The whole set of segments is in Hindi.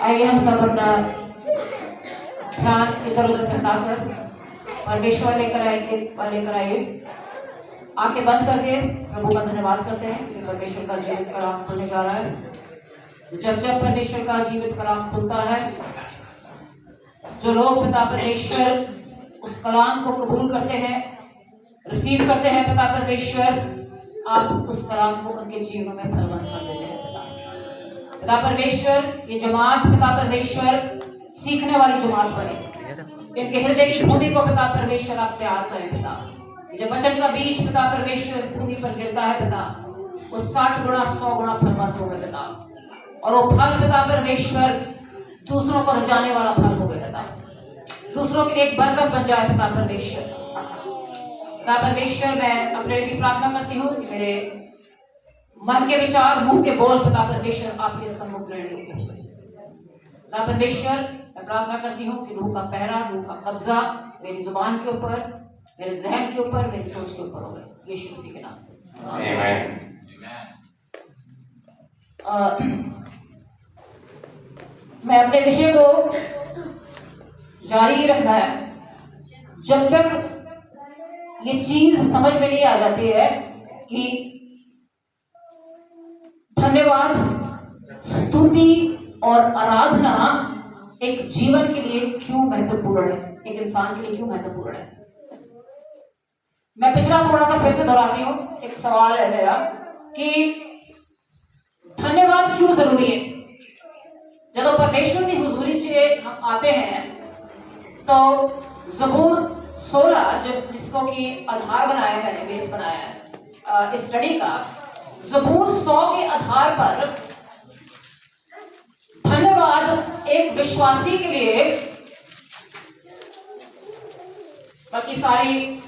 आइए हम सब अपना ध्यान इधर उधर से हटाकर परमेश्वर लेकर आइए। आंखें बंद करके प्रभु का धन्यवाद करते हैं कि परमेश्वर का जीवित कलाम खुलने जा रहा है। जब जब परमेश्वर का जीवित कलाम खुलता है, जो लोग पिता परमेश्वर उस कलाम को कबूल करते हैं, रिसीव करते हैं, पिता परमेश्वर आप उस कलाम को उनके जीवन में फलवंत कर देते हैं। पिता परमेश्वर ये जमात पिता परमेश्वर सीखने वाली जमात बने। इनके हृदय की भूमि को पिता परमेश्वर आप तैयार करें। पिता जब वचन का बीज पिता परमेश्वर इस भूमि पर गिरता है पिता, वो 60 गुना 100 गुना फलवंत होगा पिता, और वो फल पिता परमेश्वर दूसरों को रजाने वाला फल होगा पिता, दूसरों के लिए एक बरकत बन जाए पिता परमेश्वर। पिता परमेश्वर मैं अपने लिए भी प्रार्थना करती हूँ कि मेरे मन के विचार, मुंह के बोल पिता परमेश्वर आपके सम्मुख ग्रहण योग्य हो। पिता परमेश्वर मैं प्रार्थना करती हूँ कि रूह का पहरा, रूह का कब्जा मेरी जुबान के ऊपर, मेरे जहन के ऊपर, मेरी सोच के ऊपर होगा, यीशु मसीह के नाम से आमीन। मैं अपने विषय को जारी रखना है जब तक ये चीज समझ में नहीं आ जाती है कि धन्यवाद, स्तुति और आराधना एक जीवन के लिए क्यों महत्वपूर्ण है, एक इंसान के लिए क्यों महत्वपूर्ण है। मैं पिछला थोड़ा सा फिर से दोहराती हूं। एक सवाल है मेरा कि धन्यवाद क्यों जरूरी है। जब परमेश्वर की हुजूरी से हम आते हैं तो ज़बूर 16 जिसको कि आधार बनाया है, मैंने बेस बनाया है इस स्टडी का, ज़बूर 100 के आधार पर धन्यवाद एक विश्वासी के लिए, बाकी सारी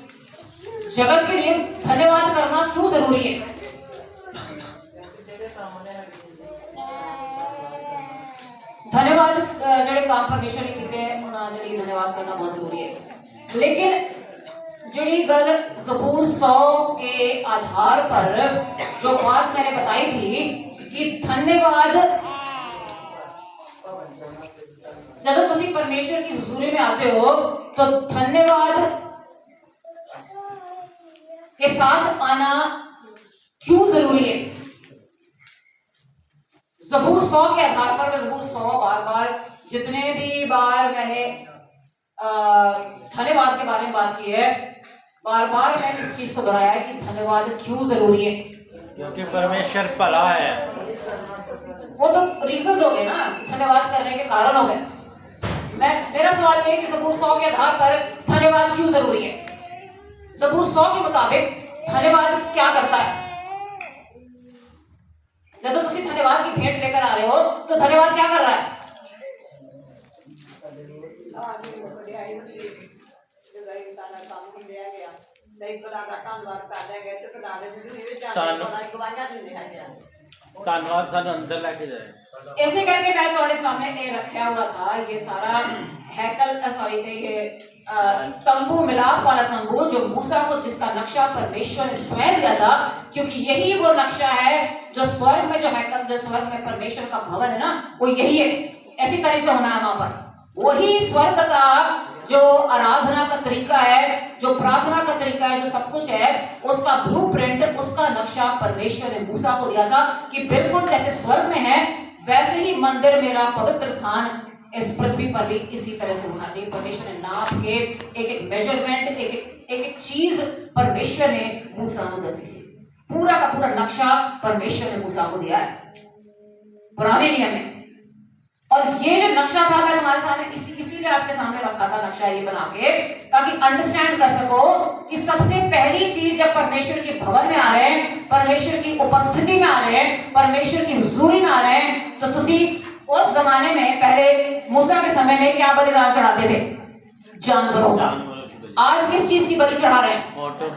जगत के लिए धन्यवाद करना क्यों जरूरी है। धन्यवाद जो काम परमेश्वर ने किए उन्होंने लिए धन्यवाद करना बहुत जरूरी है। लेकिन जी गल ज़बूर 100 के आधार पर जो बात मैंने बताई थी कि धन्यवाद, जब तुम परमेश्वर की हुजूरी में आते हो तो धन्यवाद के साथ आना क्यों जरूरी है। ज़बूर 100 के आधार पर, ज़बूर 100 बार जितने भी बार मैंने धन्यवाद के बारे में बात की है, बार मैंने इस चीज को दोहराया है कि धन्यवाद क्यों जरूरी है। क्योंकि परमेश्वर भला है। वो तो रीजंस हो गए ना, धन्यवाद करने के कारण हो गए। मेरा सवाल ये है कि ज़बूर 100 के आधार पर धन्यवाद क्यों जरूरी है। ज़बूर 100 के मुताबिक धन्यवाद क्या करता है। जब तो तुम धन्यवाद की भेंट लेकर आ रहे हो तो धन्यवाद क्या कर रहा है। धन्यवाद सानू अंदर लेके जाए। ऐसे करके मैं तुम्हारे सामने ये रखा हुआ था, ये सारा हैकल ये तंबू, मिलाप वाला तंबू जो मूसा को, जिसका नक्शा परमेश्वर ने स्वयं दिया था, क्योंकि यही वो नक्शा है जो स्वर्ग में, जो हैकल, जो स्वर्ग में परमेश्वर का भवन है ना, वो यही है। ऐसी तरह से होना है वहां पर। वही स्वर्ग का जो आराधना का तरीका है, जो प्रार्थना का तरीका है, जो सब कुछ है, उसका ब्लूप्रिंट, उसका नक्शा परमेश्वर ने मूसा को दिया था कि बिल्कुल जैसे स्वर्ग में है वैसे ही मंदिर, मेरा पवित्र स्थान इस पृथ्वी पर भी इसी तरह से होना चाहिए। परमेश्वर ने नाप के एक मेजरमेंट, एक चीज परमेश्वर ने मूसा को दसी सी। पूरा का पूरा नक्शा परमेश्वर ने मूसा को दिया है पुराने नियम में। और ये जो नक्शा था मैं तुम्हारे सामने इसीलिए आपके सामने रखा था, नक्शा ये बना के, ताकि अंडरस्टैंड कर सको कि सबसे पहली चीज जब परमेश्वर के भवन में आ रहे हैं, परमेश्वर की उपस्थिति में आ रहे हैं, परमेश्वर की हुजूरी में आ रहे हैं, तो तुसी उस जमाने में पहले मूसा के समय में क्या बलिदान चढ़ाते थे, जानवरों का। आज किस चीज की बलि चढ़ा रहे हैं, होठों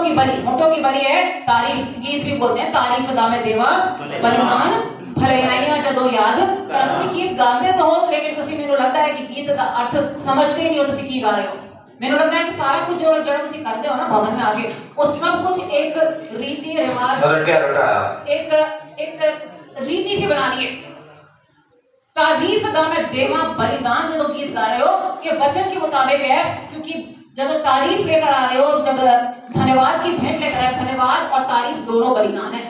की बलि। होठों की बलि है तारीफ, गीत भी बोलते हैं, तारीफ दामे देवा बलिदान भलाइयां जदों याद कर। तुसी गीत गाते तो हो, लेकिन तुसी, मेनू लगता है कि गीत का अर्थ समझते ही नहीं हो, तुसी की गा रहे हो। मेनू लगता है कि सारा कुछ जो तुसी करते हो ना भवन में आके, वो सब कुछ एक रीति रिवाज, एक रीति से बना लिए। तारीफ दा मैं देवा बलिदान जो गीत गा रहे हो ये वचन के मुताबिक है, क्योंकि जब तारीफ लेकर आ रहे हो, जब धन्यवाद की भेंट लेकर आए, धन्यवाद और तारीफ दोनों बलिदान है,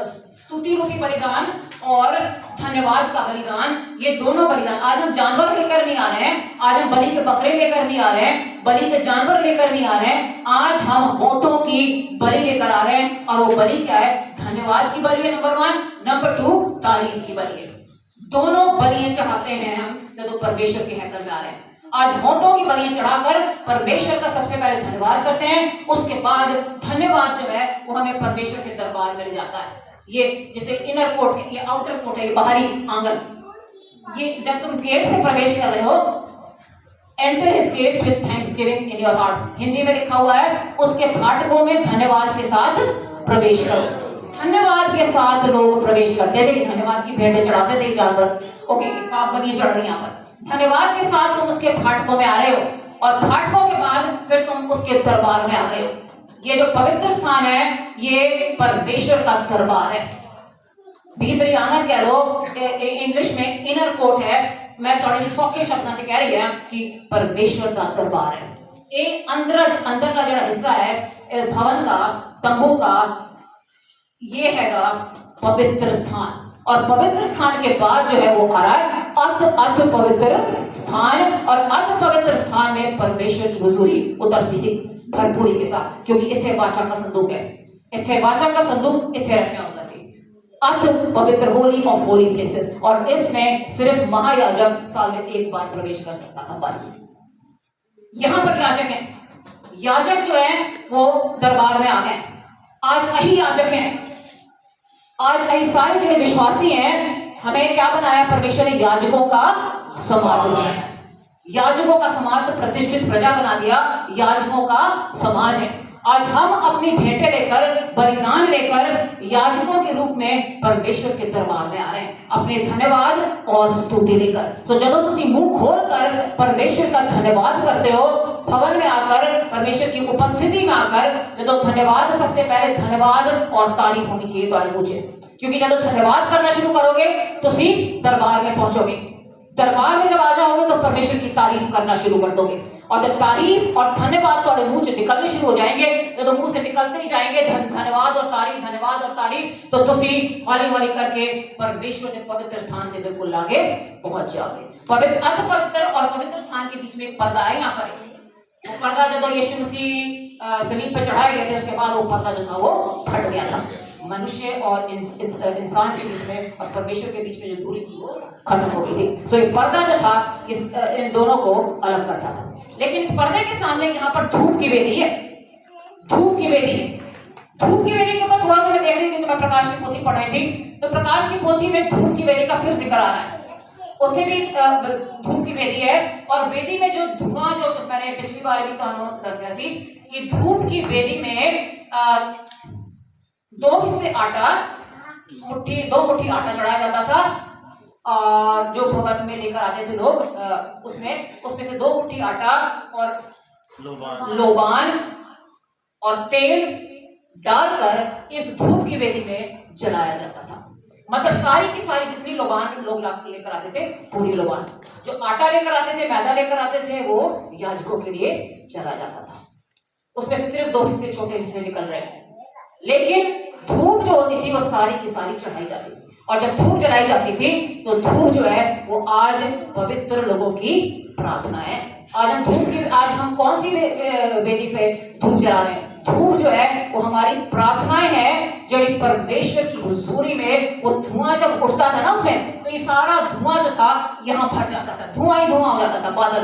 स्तुति रूपी बलिदान और धन्यवाद का बलिदान, ये दोनों बलिदान। आज हम जानवर लेकर नहीं आ रहे हैं, आज हम बलि के बकरे लेकर नहीं आ रहे हैं, बलि के जानवर लेकर नहीं आ रहे हैं, आज हम होठों की बलि लेकर आ रहे हैं। और वो बलि क्या है? धन्यवाद की बलि है, नंबर 1, नंबर 2 तारीफ की बलि है। दोनों बलियां चढ़ाते हैं हम जब परमेश्वर के हैकल में आ रहे हैं। आज होठों की बलियां चढ़ाकर परमेश्वर का सबसे पहले धन्यवाद करते हैं, उसके बाद धन्यवाद जो है वो हमें परमेश्वर के दरबार में ले जाता है। ये जैसे इनर कोर्ट, ये आउटर कोर्ट है, ये बाहरी आंगन। ये जब तुम गेट से प्रवेश कर रहे हो, enter his gates with thanksgiving in your heart, Hindi में लिखा हुआ है उसके फाटकों में धन्यवाद के साथ प्रवेश करो। धन्यवाद के साथ लोग प्रवेश करते थे, धन्यवाद की भेंटें चढ़ाते थे जानवर। ओके, आप बलियां चढ़ रही यहाँ पर, धन्यवाद के साथ तुम उसके फाटकों में आ रहे हो और फाटकों के बाद फिर तुम उसके दरबार में आ गए हो। ये जो पवित्र स्थान है ये परमेश्वर का दरबार है, भीतरी आंगन कह लो, इंग्लिश में इनर कोर्ट है। मैं थोड़ी सौखे शब्दों से कह रही है कि परमेश्वर का दरबार है। ये अंदर का जो हिस्सा है भवन का, तंबू का, ये हैगा पवित्र स्थान। और पवित्र स्थान के बाद जो है वो आ रहा है अति पवित्र स्थान, और अति पवित्र स्थान में परमेश्वर की हुजूरी उतरती थी भरपूरी के साथ, क्योंकि इथे वाचा का संदूक है, इथे वाचा का संदूक इथे रखे होता सी, अति पवित्र, होली ऑफ होली प्लेसेस। और इसमें सिर्फ महायाजक साल में एक बार प्रवेश कर सकता था, बस। यहां पर याजक है, याजक जो है वो दरबार में आ गए। आज अही याजक हैं, आज अही सारे जो विश्वासी हैं, हमें क्या बनाया परमेश्वर ने? याजकों का समाज बनाया, याजकों का समाज, प्रतिष्ठित प्रजा बना दिया, याजकों का समाज है। आज हम अपनी भेंटें लेकर, बलिदान लेकर याजकों के रूप में परमेश्वर के दरबार में आ रहे हैं, अपने धन्यवाद और स्तुति लेकर। तो जब तुम मुंह खोलकर परमेश्वर का धन्यवाद करते हो, भवन में आकर, परमेश्वर की उपस्थिति में आकर, जब धन्यवाद, सबसे पहले धन्यवाद और तारीफ होनी चाहिए तुम्हारे मुंह से, क्योंकि जब धन्यवाद करना शुरू करोगे तो सीधे दरबार में पहुंचोगे। दरबार में जब आ जाओगे तो परमेश्वर की तारीफ करना शुरू कर दोगे, और जब तारीफ और धन्यवाद तुम्हारे मुंह से निकलने शुरू हो जाएंगे, तो मुंह से निकलते ही जाएंगे धन्यवाद और तारीफ, धन्यवाद और तारीफ, तो तुसी हौली हौली करके परमेश्वर के पवित्र स्थान से बिल्कुल आगे पहुंच जाओगे। पवित्र, अति पवित्र और पवित्र स्थान के बीच में एक पर्दा है। यहाँ पर वो पर्दा जब यीशु मसीह जमीन पर चढ़ाए गए थे, उसके बाद वो पर्दा जो था वो फट गया था। मनुष्य और इंसान के बीच में और परमेश्वर के बीच में जो दूरी थी वो खत्म हो गई थी। सो ये पर्दा जो था इन दोनों को अलग करता था। लेकिन इस पर्दे के सामने यहाँ पर धूप की वेदी है, धूप की वेदी है। धूप की वेदी के ऊपर थोड़ा सा मैं देख रही थी, क्योंकि मैं प्रकाश की पोथी पढ़ रही थी, तो प्रकाश की पोथी में धूप की वेदी का फिर जिक्र आ रहा है। उथे भी धूप की वेदी है, और वेदी में जो धुआं, जो मैंने पिछली बार भी तो दसिया सी कि धूप की वेदी में 2 हिस्से आटा, दो मुट्ठी आटा चढ़ाया जाता था, जो भवन में लेकर आते थे लोग, उसमें से 2 मुट्ठी आटा और लोबान और तेल डालकर इस धूप की वेदी में जलाया जाता था। मतलब सारी की सारी जितनी लोबान लोग लेकर आते थे, पूरी लोबान, जो आटा लेकर आते थे, मैदा लेकर आते थे, वो याजकों के लिए जला जाता था। उसमें से सिर्फ 2 हिस्से, छोटे हिस्से निकल रहे हैं, लेकिन धूप जो होती थी वो सारी की सारी चढ़ाई जाती थी। और जब धूप जलाई जाती थी तो धूप जो है वो आज पवित्र लोगों की प्रार्थना है। आज हम कौन सी वेदी पे धूप जला रहे हैं? धूप जो है वो हमारी प्रार्थनाएं हैं, जो परमेश्वर की हुजूरी में वो धुआं जब उठता था ना उसमें, तो ये सारा धुआं जो था यहाँ भर जाता था, धुआं ही धुआं हो जाता था, बादल,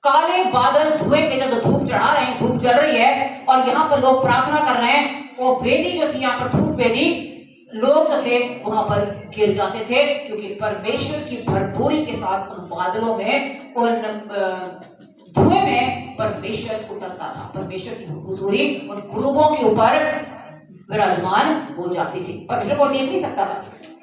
काले बादल धुएं के जब धूप चढ़ा रहे हैं, धूप जल रही है और यहाँ पर लोग प्रार्थना कर रहे हैं, वो वेदी जो थी यहाँ पर धूप वेदी, लोग जो थे वहां पर गिर जाते थे, क्योंकि परमेश्वर की भरपूरी के साथ उन बादलों में, उन धुएं में परमेश्वर उतरता था। परमेश्वर की हुजूरी उन कुरूबों के ऊपर विराजमान हो जाती थी। परमेश्वर को देख नहीं सकता था,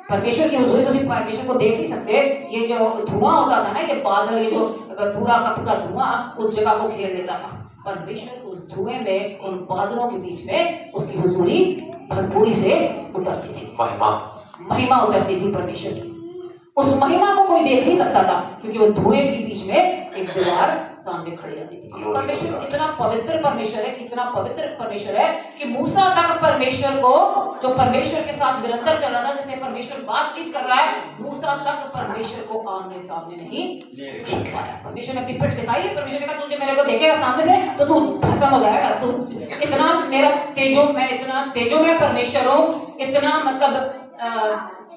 परमेश्वर की हुजूरी तो सिर्फ परमेश्वर को देख नहीं सकते, ये जो धुआं होता था ना, ये बादल, ये जो पूरा का पूरा धुआं उस जगह को घेर लेता था। परमेश्वर उस धुएं में, उन बादलों के बीच में उसकी हुजूरी भरपूरी से उतरती थी, महिमा उतरती थी परमेश्वर की। उस महिमा को कोई देख नहीं सकता था क्योंकि वो धुएं के बीच में एक दीवार सामने खड़ी रहती थी। क्योंकि परमेश्वर इतना पवित्र परमेश्वर है, इतना पवित्र परमेश्वर है कि मूसा तक परमेश्वर को, जो परमेश्वर के साथ निरंतर चल रहा था, जिससे परमेश्वर बातचीत कर रहा है, मूसा तक परमेश्वर को आमने सामने नहीं देख पाया। परमेश्वर ने अपनी पिठ दिखाई, परमेश्वर ने कहा तुझे मेरे को देखेगा सामने से तो तू भस्म हो जाएगा। तू इतना मेरा इतना तेजो में परमेश्वर हूँ, इतना मतलब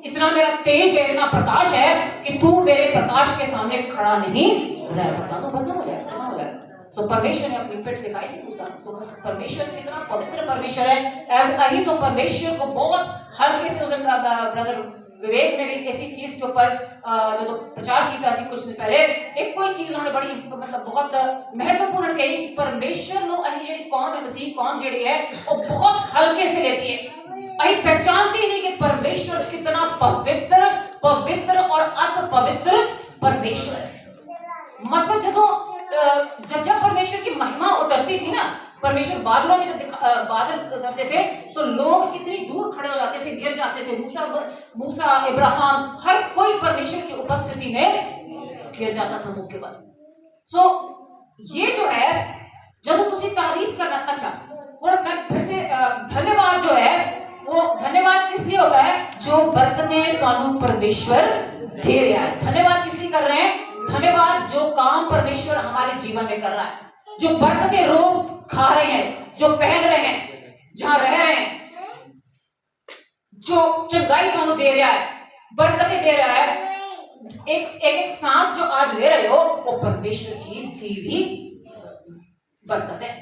इतना मेरा तेज है, इतना प्रकाश है कि तू मेरे प्रकाश के सामने खड़ा नहीं रह सकता, तो भस्म हो जाएगा, खत्म हो जाएगा। सो परमेश्वर ने अपनी पिठ दिखाई सी मूसा। सो परमेश्वर कितना पवित्र परमेश्वर है। यही तो परमेश्वर को बहुत हल्के से ब्रदर विवेक ने भी ऐसी चीज के ऊपर जो प्रचार किया था कुछ दिन पहले, एक कोई चीज उन्होंने बड़ी मतलब बहुत महत्वपूर्ण कही कि परमेश्वर नो अही जी कौम है, मसीह कौम जी है वो बहुत हल्के से लेती है। अही पहचानती नहीं कि परमेश्वर कितना पवित्र पवित्र और अति पवित्र परमेश्वर है। मतलब जब परमेश्वर की महिमा उतरती थी ना, परमेश्वर बादलों में जब बादल उतरते थे तो लोग इतनी दूर खड़े हो जाते थे, गिर जाते थे। मूसा इब्राहिम हर कोई परमेश्वर की उपस्थिति में गिर जाता था मुंह के बल। सो ये जो है जब तुसी तारीफ करना, अच्छा और मैं फिर से धन्यवाद जो है वो धन्यवाद किस लिए होता है? जो बरकतें तानू परमेश्वर दे रहा है। धन्यवाद किस लिए कर रहे हैं? धन्यवाद जो काम परमेश्वर हमारे जीवन में कर रहा है, जो बरकतें रोज खा रहे हैं, जो पहन रहे हैं, जहां रह रहे हैं, जो चंगाई तानू दे रहा है, बरकतें दे रहा है। एक सांस जो आज ले रहे हो वो परमेश्वर की दी हुई बरकत है।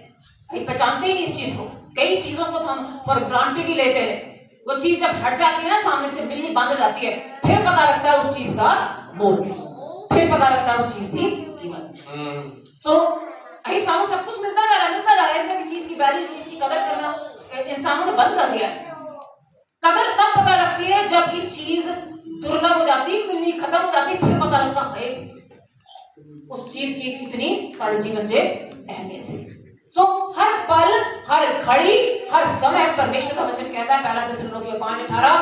पहचानते ही नहीं इस चीज को। कई चीजों को तो हम फॉर ग्रांटेड ही लेते हैं। वो चीज जब हट जाती है ना, सामने से मिलनी बंद हो जाती है, फिर पता लगता है उस चीज का मोल, फिर पता लगता है उस चीज की कीमत। सो अही सामने सब कुछ मिलता जा रहा है। ऐसे चीज की वैल्यू, चीज की कदर करना इंसानों ने बंद कर दिया है। कदर तब पता लगती है जबकि चीज दुर्लभ हो जाती, मिलनी खत्म हो जाती, फिर पता लगता है उस चीज की कितनी सारे जीवन से अहमियत है। सो हर पल, हर घड़ी, हर समय परमेश्वर का वचन कहता है, पहला थिस्सलुनीकियों 5:18,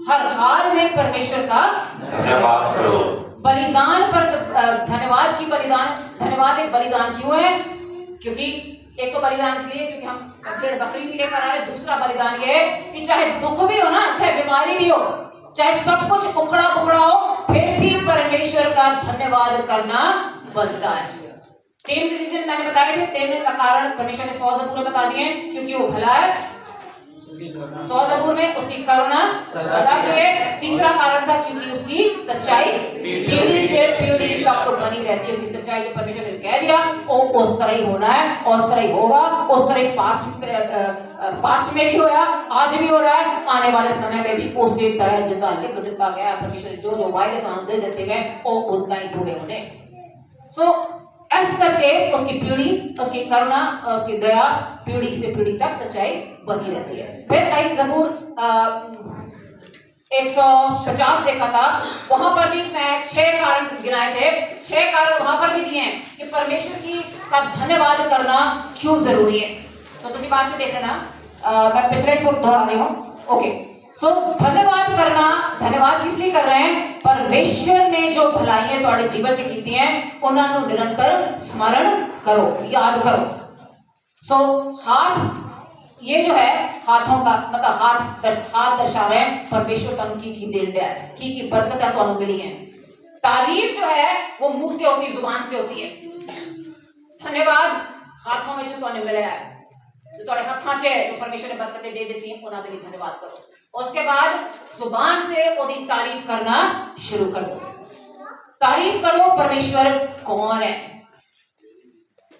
हर हाल में परमेश्वर का धन्यवाद करो। बलिदान पर धन्यवाद की धन्यवाद एक बलिदान क्यों है? क्योंकि एक तो बलिदान इसलिए क्योंकि हम भेड़ बकरी भी लेकर आ रहे, दूसरा बलिदान ये है कि चाहे दुख भी हो ना, चाहे बीमारी भी हो, चाहे सब कुछ उखड़ा पुखड़ा हो, फिर भी परमेश्वर का धन्यवाद करना बनता है। 3 रीजन मैंने बताए थे, 3 का कारण परमेश्वर ने 100 ज़बूर में बता दिए, क्योंकि वो भला है, 100 ज़बूर में उसकी करुणा सदा की है। तीसरा कारण था क्योंकि उसकी सच्चाई पीढ़ी से पीढ़ी तक तो बनी रहती है। उसकी सच्चाई जो परमेश्वर ने कह दिया वो उस तरह ही होना है, और उस तरह ही होगा, उस तरह ही पास्ट में भी होया, आज भी हो रहा है, आने वाले समय में भी उसी तरह जितना लिख दिया गया परमेश्वर जो जो वायदे तो दे देते गए वो उतना ही पूरे होने। सो ऐस करके उसकी पीढ़ी, उसकी करुणा, उसकी दया पीढ़ी से पीढ़ी तक सच्चाई बनी रहती है। फिर कई ज़बूर 150 देखा था, वहां पर भी मैं 6 कारण गिनाए थे। 6 कारण वहां पर भी दिए हैं कि परमेश्वर की का धन्यवाद करना क्यों जरूरी है। तो तुम बाद में देख लेना, मैं पिछले सूत्र दोहरा रही हूँ। ओके, सो धन्यवाद करना, धन्यवाद किस लिए कर रहे हैं? परमेश्वर ने जो भलाइयां तुम्हारे जीवन से की हैं उन्होंने निरंतर स्मरण करो, याद करो। सो हाथ, ये जो है हाथों का मतलब हाथ दर्शा रहे हैं परमेश्वर तनु की देन है, की बरकत तुम्हें मिली है। तारीफ जो है वो मुंह से होती, जुबान से होती है। धन्यवाद हाथों में जो तुम्हें मिला है, जो तुम्हारे हाथों से जो परमेश्वर ने बरकतें दे देती हैं उन्होंने धन्यवाद करो। उसके बाद जुबान से ओदी तारीफ करना शुरू कर दो। तारीफ करो परमेश्वर कौन है?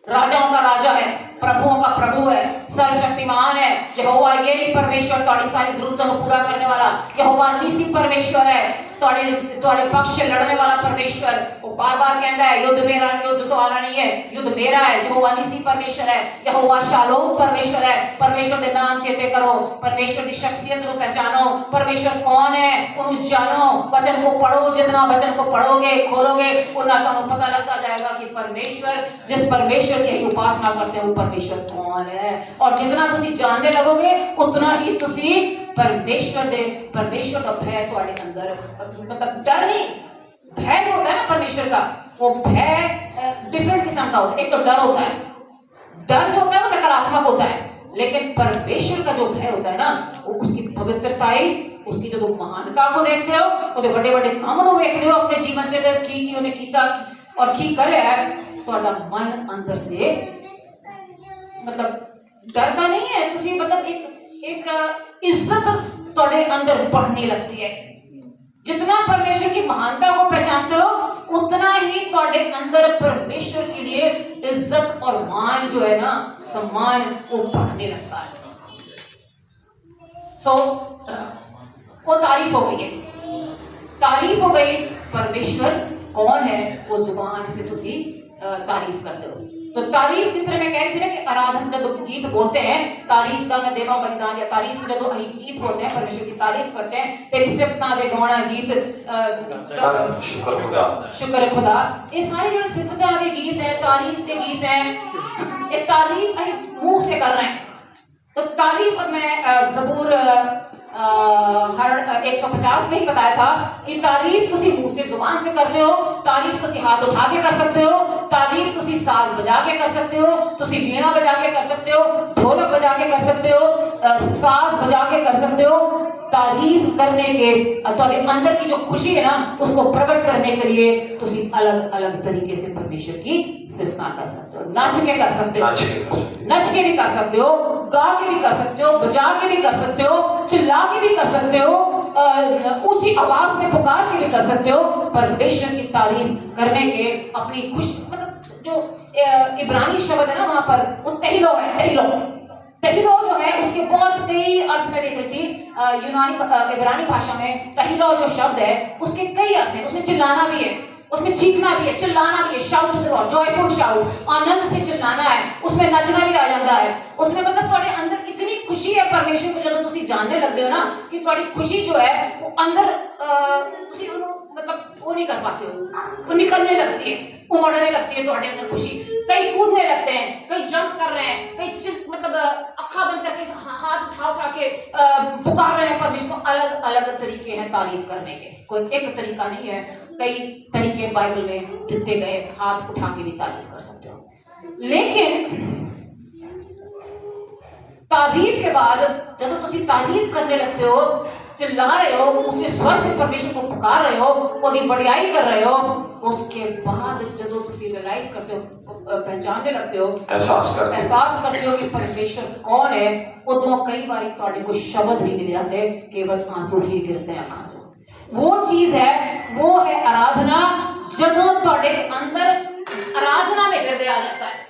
राजाओं का राजा है, प्रभुओं का प्रभु है, सर्वशक्तिमान है। यहोवा ये नहीं परमेश्वर तुम्हारी सारी जरूरतों को पूरा करने वाला, यहोवा निसी परमेश्वर है, तुम्हारे पक्ष से लड़ने वाला परमेश्वर। वो बार बार कहता है युद्ध मेरा, युद्ध तो आना नहीं है, युद्ध मेरा है। यहोवा निसी परमेश्वर है, यहोवा शालोम परमेश्वर है। परमेश्वर के नाम चेते करो, परमेश्वर की शख्सियत को पहचानो, परमेश्वर कौन है उन्हें जानो। वचन को पढ़ो, जितना वचन को पढ़ोगे खोलोगे उतना तुम्हें पता लगता जाएगा कि परमेश्वर, जिस परमेश्वर की उपासना करते हैं वो परमेश्वर कौन है। और जितना तुसी जानने लगोगे उतना ही तुसी परमेश्वर का भय तुम्हारे अंदर, मतलब डर नहीं, भय जो होता है ना परमेश्वर का, वो भय डिफरेंट किस्म का होता है। एक तो डर होता है, डर जो होता है वो नकारात्मक होता है, लेकिन परमेश्वर का जो भय होता है ना, वो उसकी पवित्रताई, उसकी जो महानता को देखते हो, वो बड़े बड़े काम को देखते हो अपने जीवन से की उन्हें कीता और की करे है, तो मन अंदर से मतलब डरता नहीं है, तुसी मतलब एक इज्जत तोड़े अंदर बढ़ने लगती है। जितना परमेश्वर की महानता को पहचानते हो, उतना ही तोड़े अंदर परमेश्वर के लिए इज्जत और मान जो है ना, सम्मान, वो बढ़ने लगता है। वो तारीफ हो गई है, तारीफ हो गई। परमेश्वर कौन है वो जुबान से तुसी तारीफ करते हो। तो तारीफ किस तरह मैं कह रही थी ना कि आराधन जब गीत बोलते हैं, तारीफ का मैं देवा बलिदान या तारीफ जब गीत बोलते हैं, परमेश्वर की तारीफ करते हैं, तेरी सिफतां दे गाना गीत, शुक्र खुदा, ये सारे जो सिफतां के गीत हैं, तारीफ के गीत हैं, ये तारीफ अहीं मुंह से कर रहे हैं। तो तारीफ मैं ज़बूर हर 150 में ही बताया था कि तारीफ तुसी मुंह से जुबान से करते हो, तारीफ तुसी हाथ उठा के कर सकते हो, तारीफ तुसी साज बजा के कर सकते हो, तुसी वीणा बजा के कर सकते हो, ढोलक बजा के कर सकते हो, साज बजा के कर सकते हो। तारीफ करने के तुम्हारे अंदर की जो खुशी है ना, उसको प्रकट करने के लिए तुसी अलग अलग तरीके से परमेश्वर की सिफतां कर सकते हो। नाच के कर सकते हो, नच के भी कर सकते हो, गा के भी कर सकते हो, बजा के भी कर सकते हो, चिल्ला के भी कर सकते हो, ऊंची आवाज में पुकार के भी कर सकते हो। परमेश्वर की तारीफ करने के अपनी खुशी, मतलब जो इब्रानी शब्द है ना, वहां पर वो तहिलो है। तहिलो जो है उसके बहुत कई अर्थ में देख रही थी। यूनानी इब्रानी भाषा में तहिलो जो शब्द है उसके कई अर्थ हैं। उसमें चिल्लाना भी है, उसमें चीखना भी है, चिल्लाना भी है, shout to the lord, joyful shout, आनंद से चिल्लाना है, उसमें नचना भी आ जाता है। उसमें मतलब तुम्हारे अंदर इतनी खुशी है परमेश्वर को जब तुम जानने लगते हो ना, कि तुम्हारी खुशी जो है वो अंदर मतलब वो नहीं कर पाते हो, वो निकलने लगती है, उमड़ने लगती है तुम्हारे अंदर खुशी। कई कूदने लगते हैं, कई जंप कर रहे हैं, कई मतलब अखा बंद करके हाथ उठा के पुकार रहे हैं परमेश्वर को। अलग अलग तरीके हैं तारीफ करने के, कोई एक तरीका नहीं है, कई तरीके बाइबल में दिए गए। हाथ उठा के भी तारीफ कर सकते हो। लेकिन तारीफ के बाद जब तुम तारीफ करने लगते हो, चिल्ला रहे हो, ऊंचे स्वर से परमेश्वर को पुकार रहे हो, उसकी बढ़ाई कर रहे हो, उसके बाद जब तुम रियलाइज करते हो, पहचानने लगते हो, एहसास करते हो कि परमेश्वर कौन है, उदों कई बार थोड़े को शब्द भी गिर जाते, केवल आंसू ही गिरते हैं अखां चों। वो चीज है, वो है आराधना। जदों थोड़े अंदर आराधना में हृदय आ जाता है।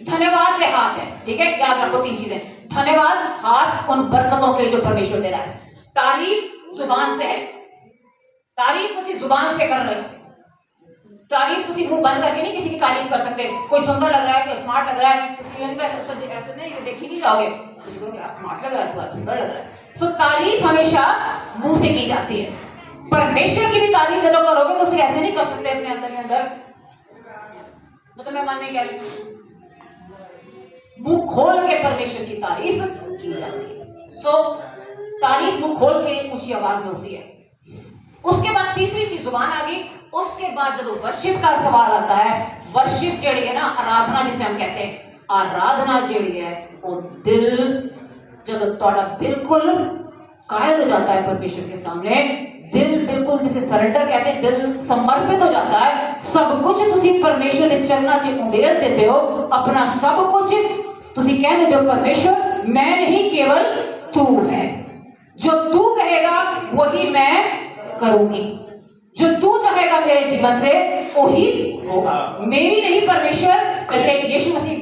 धन्यवाद में हाथ है, ठीक है, याद रखो 3 चीजें। धन्यवाद, हाथ उन बरकतों के लिए जो परमेश्वर दे रहा है। तारीफ जुबान से है, तारीफ तुसी जुबान से कर रहे हो। तारीफ तुसी मुंह बंद करके नहीं किसी की तारीफ कर सकते। कोई सुंदर लग रहा है, कोई स्मार्ट लग रहा है, तुसी उसको ऐसे नहीं देख ही नहीं जाओगे, तुसी कहोगे यार स्मार्ट लग रहा है, तू सुंदर लग रहा है। सो तारीफ हमेशा मुंह से की जाती है। परमेश्वर की भी तारीफ जब करोगे तो उसे ऐसे नहीं कर सकते अपने अंदर के अंदर, मतलब मैं मन में क्या लिखूं, मुंह खोल के परमेश्वर की तारीफ की जाती है। सो तारीफ मुंह खोल के ऊंची आवाज में होती है। उसके बाद तीसरी चीज जुबान आ गई। उसके बाद जब वर्शिप का सवाल आता है, वर्शिप जेड़ी है ना, आराधना जिसे हम कहते हैं, आराधना जेड़ी है वो दिल जब थोड़ा बिल्कुल कायल हो जाता है परमेश्वर के सामने, दिल बिल्कुल जिसे सरेंडर कहते हैं, दिल समर्पित हो जाता है। सब कुछ तुसी परमेश्वर के चरणों से उंडेल देते हो, अपना सब कुछ तुसी कह देते हो परमेश्वर मैं नहीं केवल तू है, जो तू कहेगा वही मैं करूंगी, जो तू चाहेगा मेरे जीवन से वही होगा, मेरी नहीं परमेश्वर। जैसे यीशु मसीह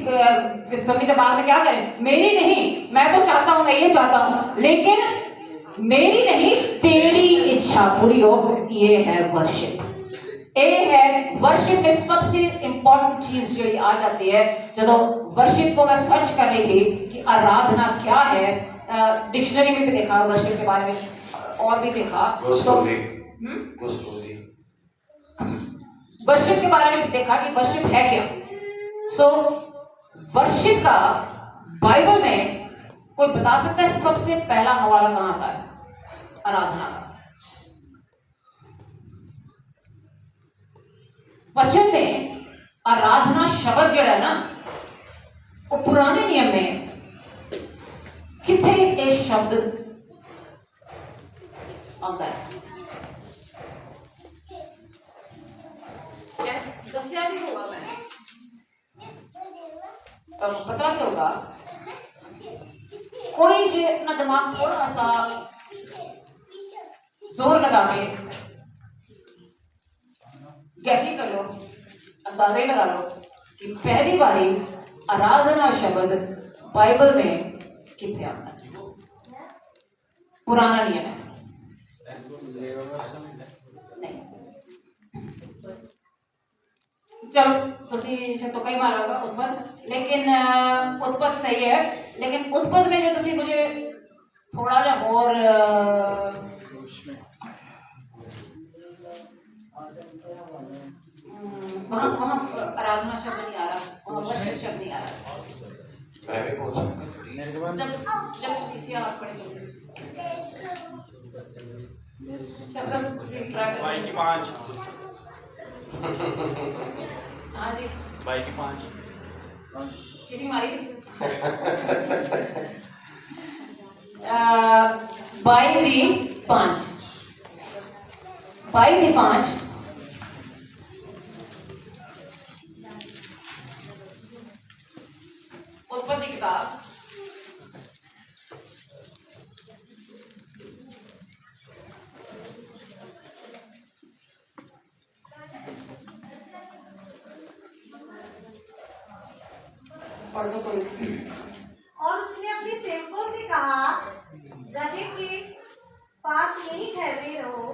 समय के बाद में क्या करें, मेरी नहीं, मैं तो चाहता हूं, मैं ये चाहता हूं, लेकिन मेरी नहीं तेरी इच्छा पूरी हो। ये है वर्शिप। ये है वर्शिप में सबसे इंपॉर्टेंट चीज जो आ जाती है। जब वर्शिप को मैं सर्च कर रही थी कि आराधना क्या है, डिक्शनरी में भी देखा, वर्शिप के बारे में और भी देखा, तो वर्शिप के बारे में देखा कि वर्शिप है क्या। सो वर्शिप का बाइबल में कोई बता सकता है सबसे पहला हवाला कहां आता है आराधना का? वचन में आराधना शब्द जड़ा है ना, वो पुराने नियम में किथे ये शब्द आता है? दस्या भी होगा मैंने, तो पता क्या होगा, कोई जो अपना दिमाग थोड़ा सा जोर लगा के गैसी कर लो, अंदाजा ही लगा लो कि पहली बारी आराधना शब्द बाइबल में कितने आता है? पुराना नियम है नहीं। चलो तुसी तो कई बार होगा उत्पत्त, लेकिन उत्पत्त सही है, लेकिन उत्पत्त में जो तुसी मुझे थोड़ा जा और वहाँ वहाँ आराधना शब्द नहीं आ रहा, वहाँ वर्शिप शब्द नहीं आ रहा। जब किसी आप पढ़ेंगे भाई की 5। हाँ जी भाई की 5 चीनी मारी बाई दी 5 उत्पत्ति किताब पढ़ दो कोई। और उसने अपने सेवकों से कहा, गधे के पास यहीं ठहरे रहो,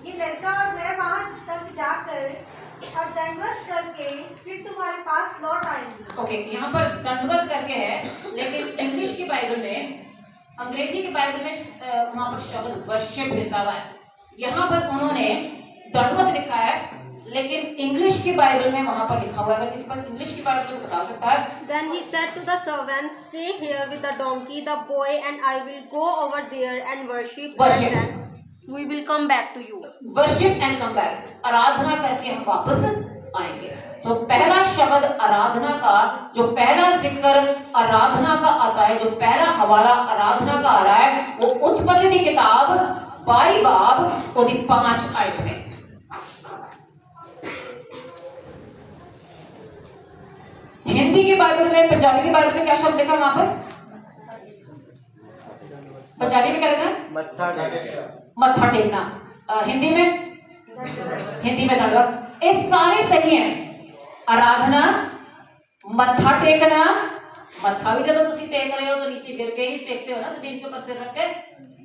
ये लड़का और मैं वहां तक जाकर और दंडवत करके फिर तुम्हारे पास लौट आएंगे। ओके, यहाँ पर दंडवत करके है, लेकिन इंग्लिश की बाइबल में, अंग्रेजी की बाइबल में वहां पर शब्द वर्शिप लिखा हुआ है। यहाँ पर उन्होंने दंडवत लिखा है, लेकिन इंग्लिश की बाइबल में वहां पर लिखा हुआ है। अगर किसी पास इंग्लिश की बाइबल तो बता सकता है। Then he said to the servants, stay here with the donkey, the boy, and I will go over there and worship. Then we will come back to you. Worship and come back, आराधना करके हम वापस आएंगे। तो पहला शब्द आराधना का, जो पहला जिक्र आराधना का आता है, जो पहला हवाला आराधना का आ रहा है, वो उत्पत्ति की किताब 22 बाब और 5 आयत में। हिंदी की बाइबल में, पंजाबी की बाइबल में क्या शब्द लिखा है वहां पर? पंजाबी में क्या लिखा है? मत्था टेकना। हिंदी में दंडवत। ये सारे सही हैं। आराधना, मत्था टेकना, मत्था भी जब तुम टेक रहे हो तो नीचे गिर के ही टेकते हो ना, जमीन के ऊपर सिर रख के।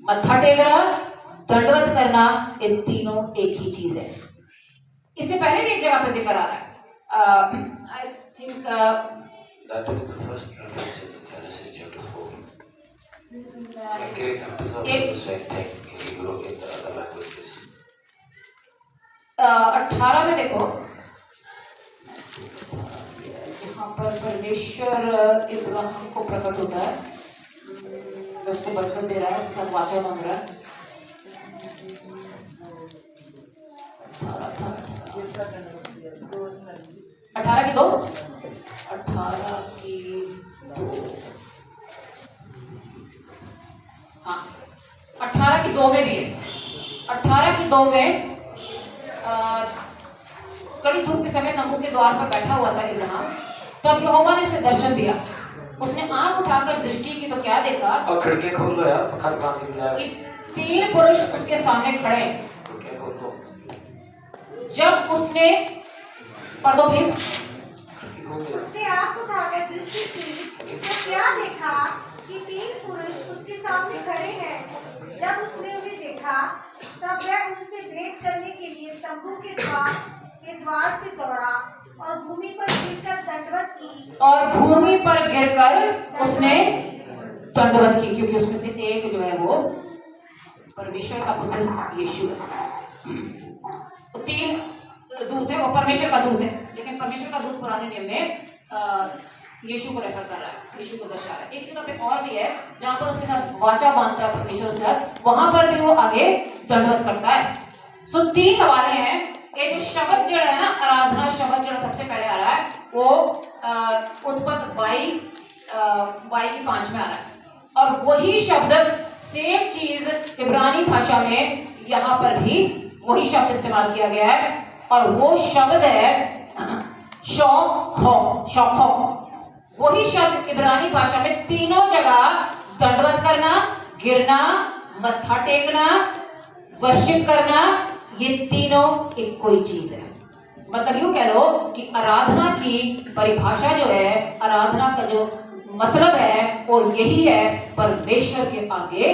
मत्था टेकना, दंडवत करना, ये तीनों एक ही चीज है। इससे पहले भी एक जगह पे जिक्र आ रहा है। I think that was the first reference in Genesis chapter 4. When created the same thing in Hebrew in the other languages. 18 में देखो, यहाँ पर परमेश्वर इब्राहिम को प्रकट होता है, उसको बरकत दे रहा है, उसके साथ वाचा मांग रहा है। 18 की 2 हाँ, 18 की 2 में भी है। 18 की 2 में कड़ी धूप के समय तंबू के द्वार पर बैठा हुआ था इब्राहिम, तब यहोवा ने उसे दर्शन दिया। उसने आंख उठाकर दृष्टि की तो क्या देखा? और खिड़की खोल लो यार, पखा काम नहीं मिला। 3 पुरुष उसके सामने खड़े। जब उसने, पढ़ दो प्लीज। उसने आंख उठाकर दृष्टि की तो क्या देखा कि 3 पुरुष उसके सामने खड़े हैं। जब उसने उन्हें देखा तब वह उनसे भेंट करने के लिए तंबू के द्वार से दौड़ा और भूमि पर गिरकर दंडवत उसने दंडवत की, क्योंकि उसमें से एक जो है वो परमेश्वर का पुत्र यीशु है। 3 दूत है, वो परमेश्वर का दूत है, लेकिन परमेश्वर का दूत पुराने नियम में यीशु को रेफर कर रहा है, यीशु को दर्शा रहा है। एक जगह पे और भी है जहाँ पर उसके साथ वाचा बांधता है परमेश्वर उसके साथ, वहां पर भी वो आगे दंडवत करता है। सो 3 हवाले हैं ये जो शब्द जो है ना, आराधना शब्द जो सबसे पहले आ रहा है वो उत्पत्ति 22:5 में आ रहा है, और वही शब्द सेम चीज इब्रानी भाषा में यहाँ पर भी वही शब्द इस्तेमाल किया गया है, और वो शब्द है शौखो। वही शब्द इब्रानी भाषा में तीनों जगह दंडवत करना, गिरना, मत्था टेकना, वर्शिप करना, ये तीनों एक कोई चीज है। मतलब यूं कह लो कि आराधना की परिभाषा जो है, आराधना का जो मतलब है वो यही है, परमेश्वर के आगे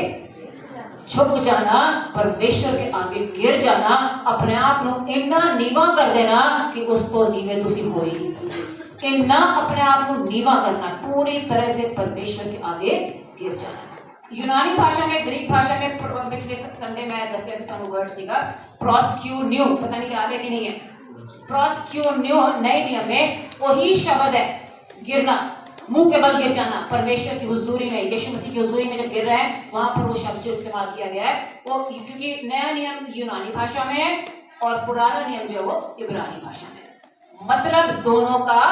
झुक जाना, परमेश्वर के आगे गिर जाना, अपने आप को इन्ना नीवा कर देना कि उस तो नीवे तुसी हो ही नहीं सकते। इन्ना अपने आप को नीवा करना, पूरी तरह से परमेश्वर के आगे गिर जाना। यूनानी भाषा में, ग्रीक भाषा में, पिछले संडे में दस वर्ड सीखा प्रोस्क्यून्यू, पता नहीं याद है कि नहीं है। प्रोस्क्यून्यू नए नियम में वही शब्द है, गिरना, मुंह के बल गिर जाना, परमेश्वर की हुजूरी में, यीशु मसीह की हुजूरी में जब गिर रहे हैं वहां पर वो शब्द जो इस्तेमाल किया गया है वो, क्योंकि नया नियम यूनानी भाषा में है और पुराना नियम जो है वो इब्रानी भाषा में, मतलब दोनों का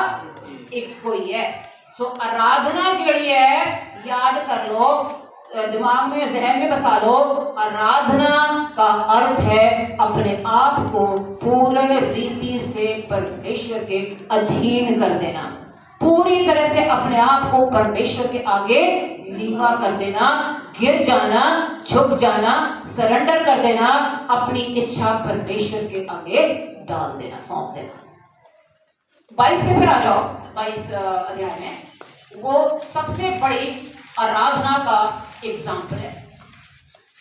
एक कोई है। सो आराधना जड़ी है, याद कर लो, दिमाग में, जहन में बसा लो, आराधना का अर्थ है अपने आप को पूर्ण रीति से परमेश्वर के अधीन कर देना, पूरी तरह से अपने आप को परमेश्वर के आगे नीवा कर देना, गिर जाना, झुक जाना, सरेंडर कर देना, अपनी इच्छा परमेश्वर के आगे डाल देना, सौंप देना। 22 में फिर आ जाओ, 22 अध्याय में वो सबसे बड़ी आराधना का एग्जाम्पल है,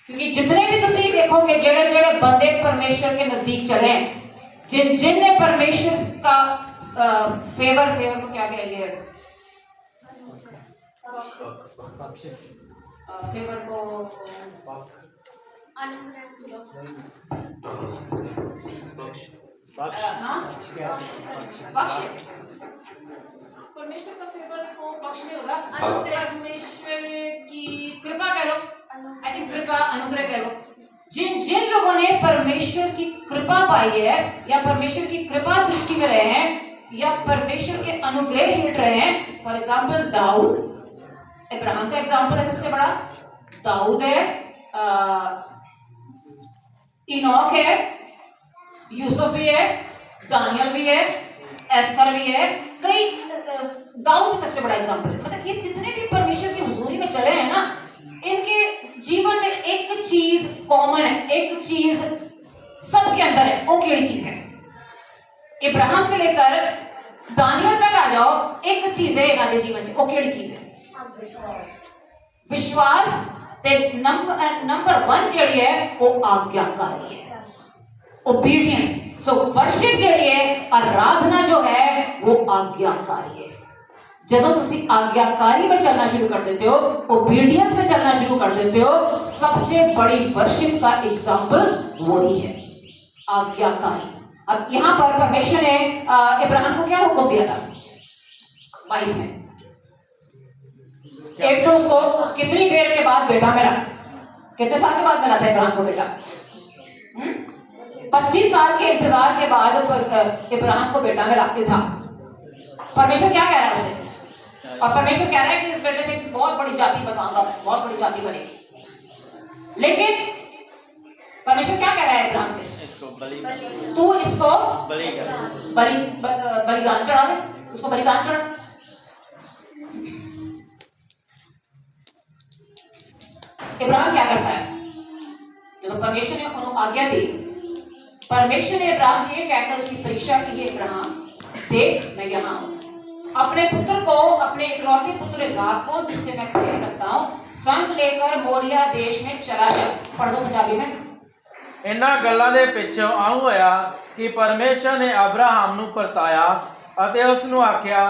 क्योंकि जितने भी तुम देखोगे जेड़े जेड़े बंदे परमेश्वर के नजदीक चले, जिन ने परमेश्वर का फेवर को क्या कहेंगे, फेवर को पक्ष, परमेश्वर का फेवर को पक्ष नहीं होगा, परमेश्वर की कृपा कह लो, आई थिंक कृपा, अनुग्रह कह लो। जिन लोगों ने परमेश्वर की कृपा पाई है, या परमेश्वर की कृपा दृष्टि में रहे हैं, या परमेश्वर के अनुग्रह हेठ रहे हैं, फॉर एग्जाम्पल दाऊद, इब्राहिम का एग्जाम्पल है सबसे बड़ा, दाऊद है, इनोक है, यूसुफ भी है, दानियल भी है, एस्तर भी है, कई, दाऊद भी सबसे बड़ा एग्जाम्पल है। मतलब ये जितने भी परमेश्वर की हुजूरी में चले हैं ना, इनके जीवन में एक चीज कॉमन है, एक चीज सबके अंदर है, वो केड़ी चीज है? इब्राहिम से लेकर दानियल तक आ जाओ, एक चीज है इन्हां दे जीवन च, वो केड़ी चीज है? विश्वास। ते नंबर 1 जड़ी है वो आज्ञाकारी है, ओबीडियंस। सो वर्शिप जड़ी है, आराधना जो है वो आज्ञाकारी है। जदों तुसी आज्ञाकारी में चलना शुरू कर देते हो, ओबीडियंस में चलना शुरू कर देते हो, सबसे बड़ी वर्शिप का एग्जाम्पल वही है, आज्ञाकारी। अब यहां पर परमेश्वर ने इब्राहिम को क्या हुक्म दिया था 22 में? एक तो उसको कितनी देर के बाद बेटा मिला, कितने साल के बाद मिला था इब्राहिम को बेटा? 25 साल के इंतजार के बाद इब्राहिम को बेटा मिला, इसहाक। परमेश्वर क्या कह रहा है उसे? और परमेश्वर कह रहा है कि इस बेटे से बहुत बड़ी जाति बताऊंगा, बहुत बड़ी जाति बनेगी। लेकिन परमेश्वर क्या कह रहा है इब्राहिम से? तू इसको बलिदान चढ़ा दे, उसको बलिदान चढ़ा। इब्राहिम क्या करता है? जो परमेश्वर ने उन्हें आज्ञा दी, परमेश्वर ने इब्राहिम से ये कहकर उसकी परीक्षा की है, इब्राहिम देख मैं यहाँ हूँ, अपने पुत्र को, अपने इकलौते पुत्र इसहाक को जिससे मैं प्रेम रखता हूँ, संग लेकर मोरिया देश में चला जा। पढ़ दो पंजाबी में। इन्हां गल्लां दे पिछों आऊं होया कि परमेश्वर ने अब्राहम नूं परताया अते उस नूं आख्या,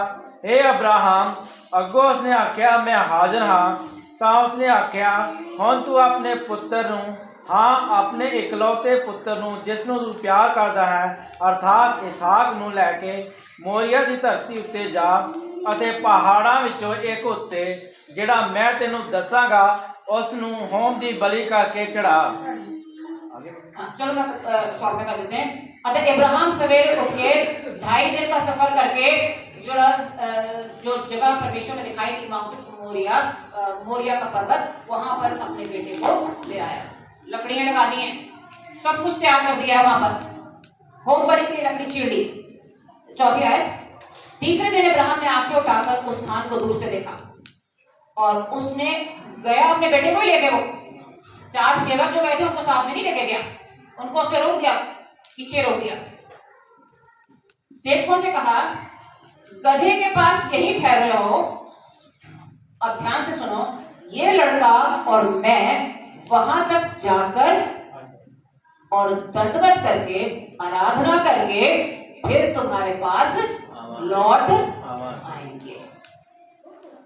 हे अब्राहम। अगों उसने आख्या, मैं हाज़र हाँ। तां उसने आख्या, हुण तू अपने पुत्र नूं, हाँ अपने इकलौते पुत्र नूं जिस नूं तू प्यार करदा है, अर्थात इसहाक नूं लैके मोरिया दी धरती उत्ते जा अते पहाड़ां विचों एक उत्ते जिहड़ा मैं तैनूं दसांगा उस नूं होम दी बलि करके चढ़ा। चलो मैं सॉल्व में कर देते हैं। अतः इब्राहिम सवेरे उठ के 2.5 दिन का सफर करके जो जगह परमेश्वर ने दिखाई थी माउंट मोरिया का पर्वत, वहां पर अपने बेटे को ले आया। लकड़ियां लगा दी हैं, सब कुछ तैयार कर दिया है वहां पर, होम बलि की लकड़ी चीर दी। 4थी आयत, तीसरे दिन इब्राहिम ने आंखें उठाकर उस स्थान को दूर से देखा और उसने गया अपने बेटे को ही लेके। वो 4 सेवक जो गए थे उनको साथ में नहीं लेके गया, उनको उसने रोक दिया, पीछे रोक दिया। सेवकों से कहा गधे के पास यही ठहरे रहो। अब ध्यान से सुनो, ये लड़का और मैं वहां तक जाकर और दंडवत करके आराधना करके फिर तुम्हारे पास लौट आएंगे।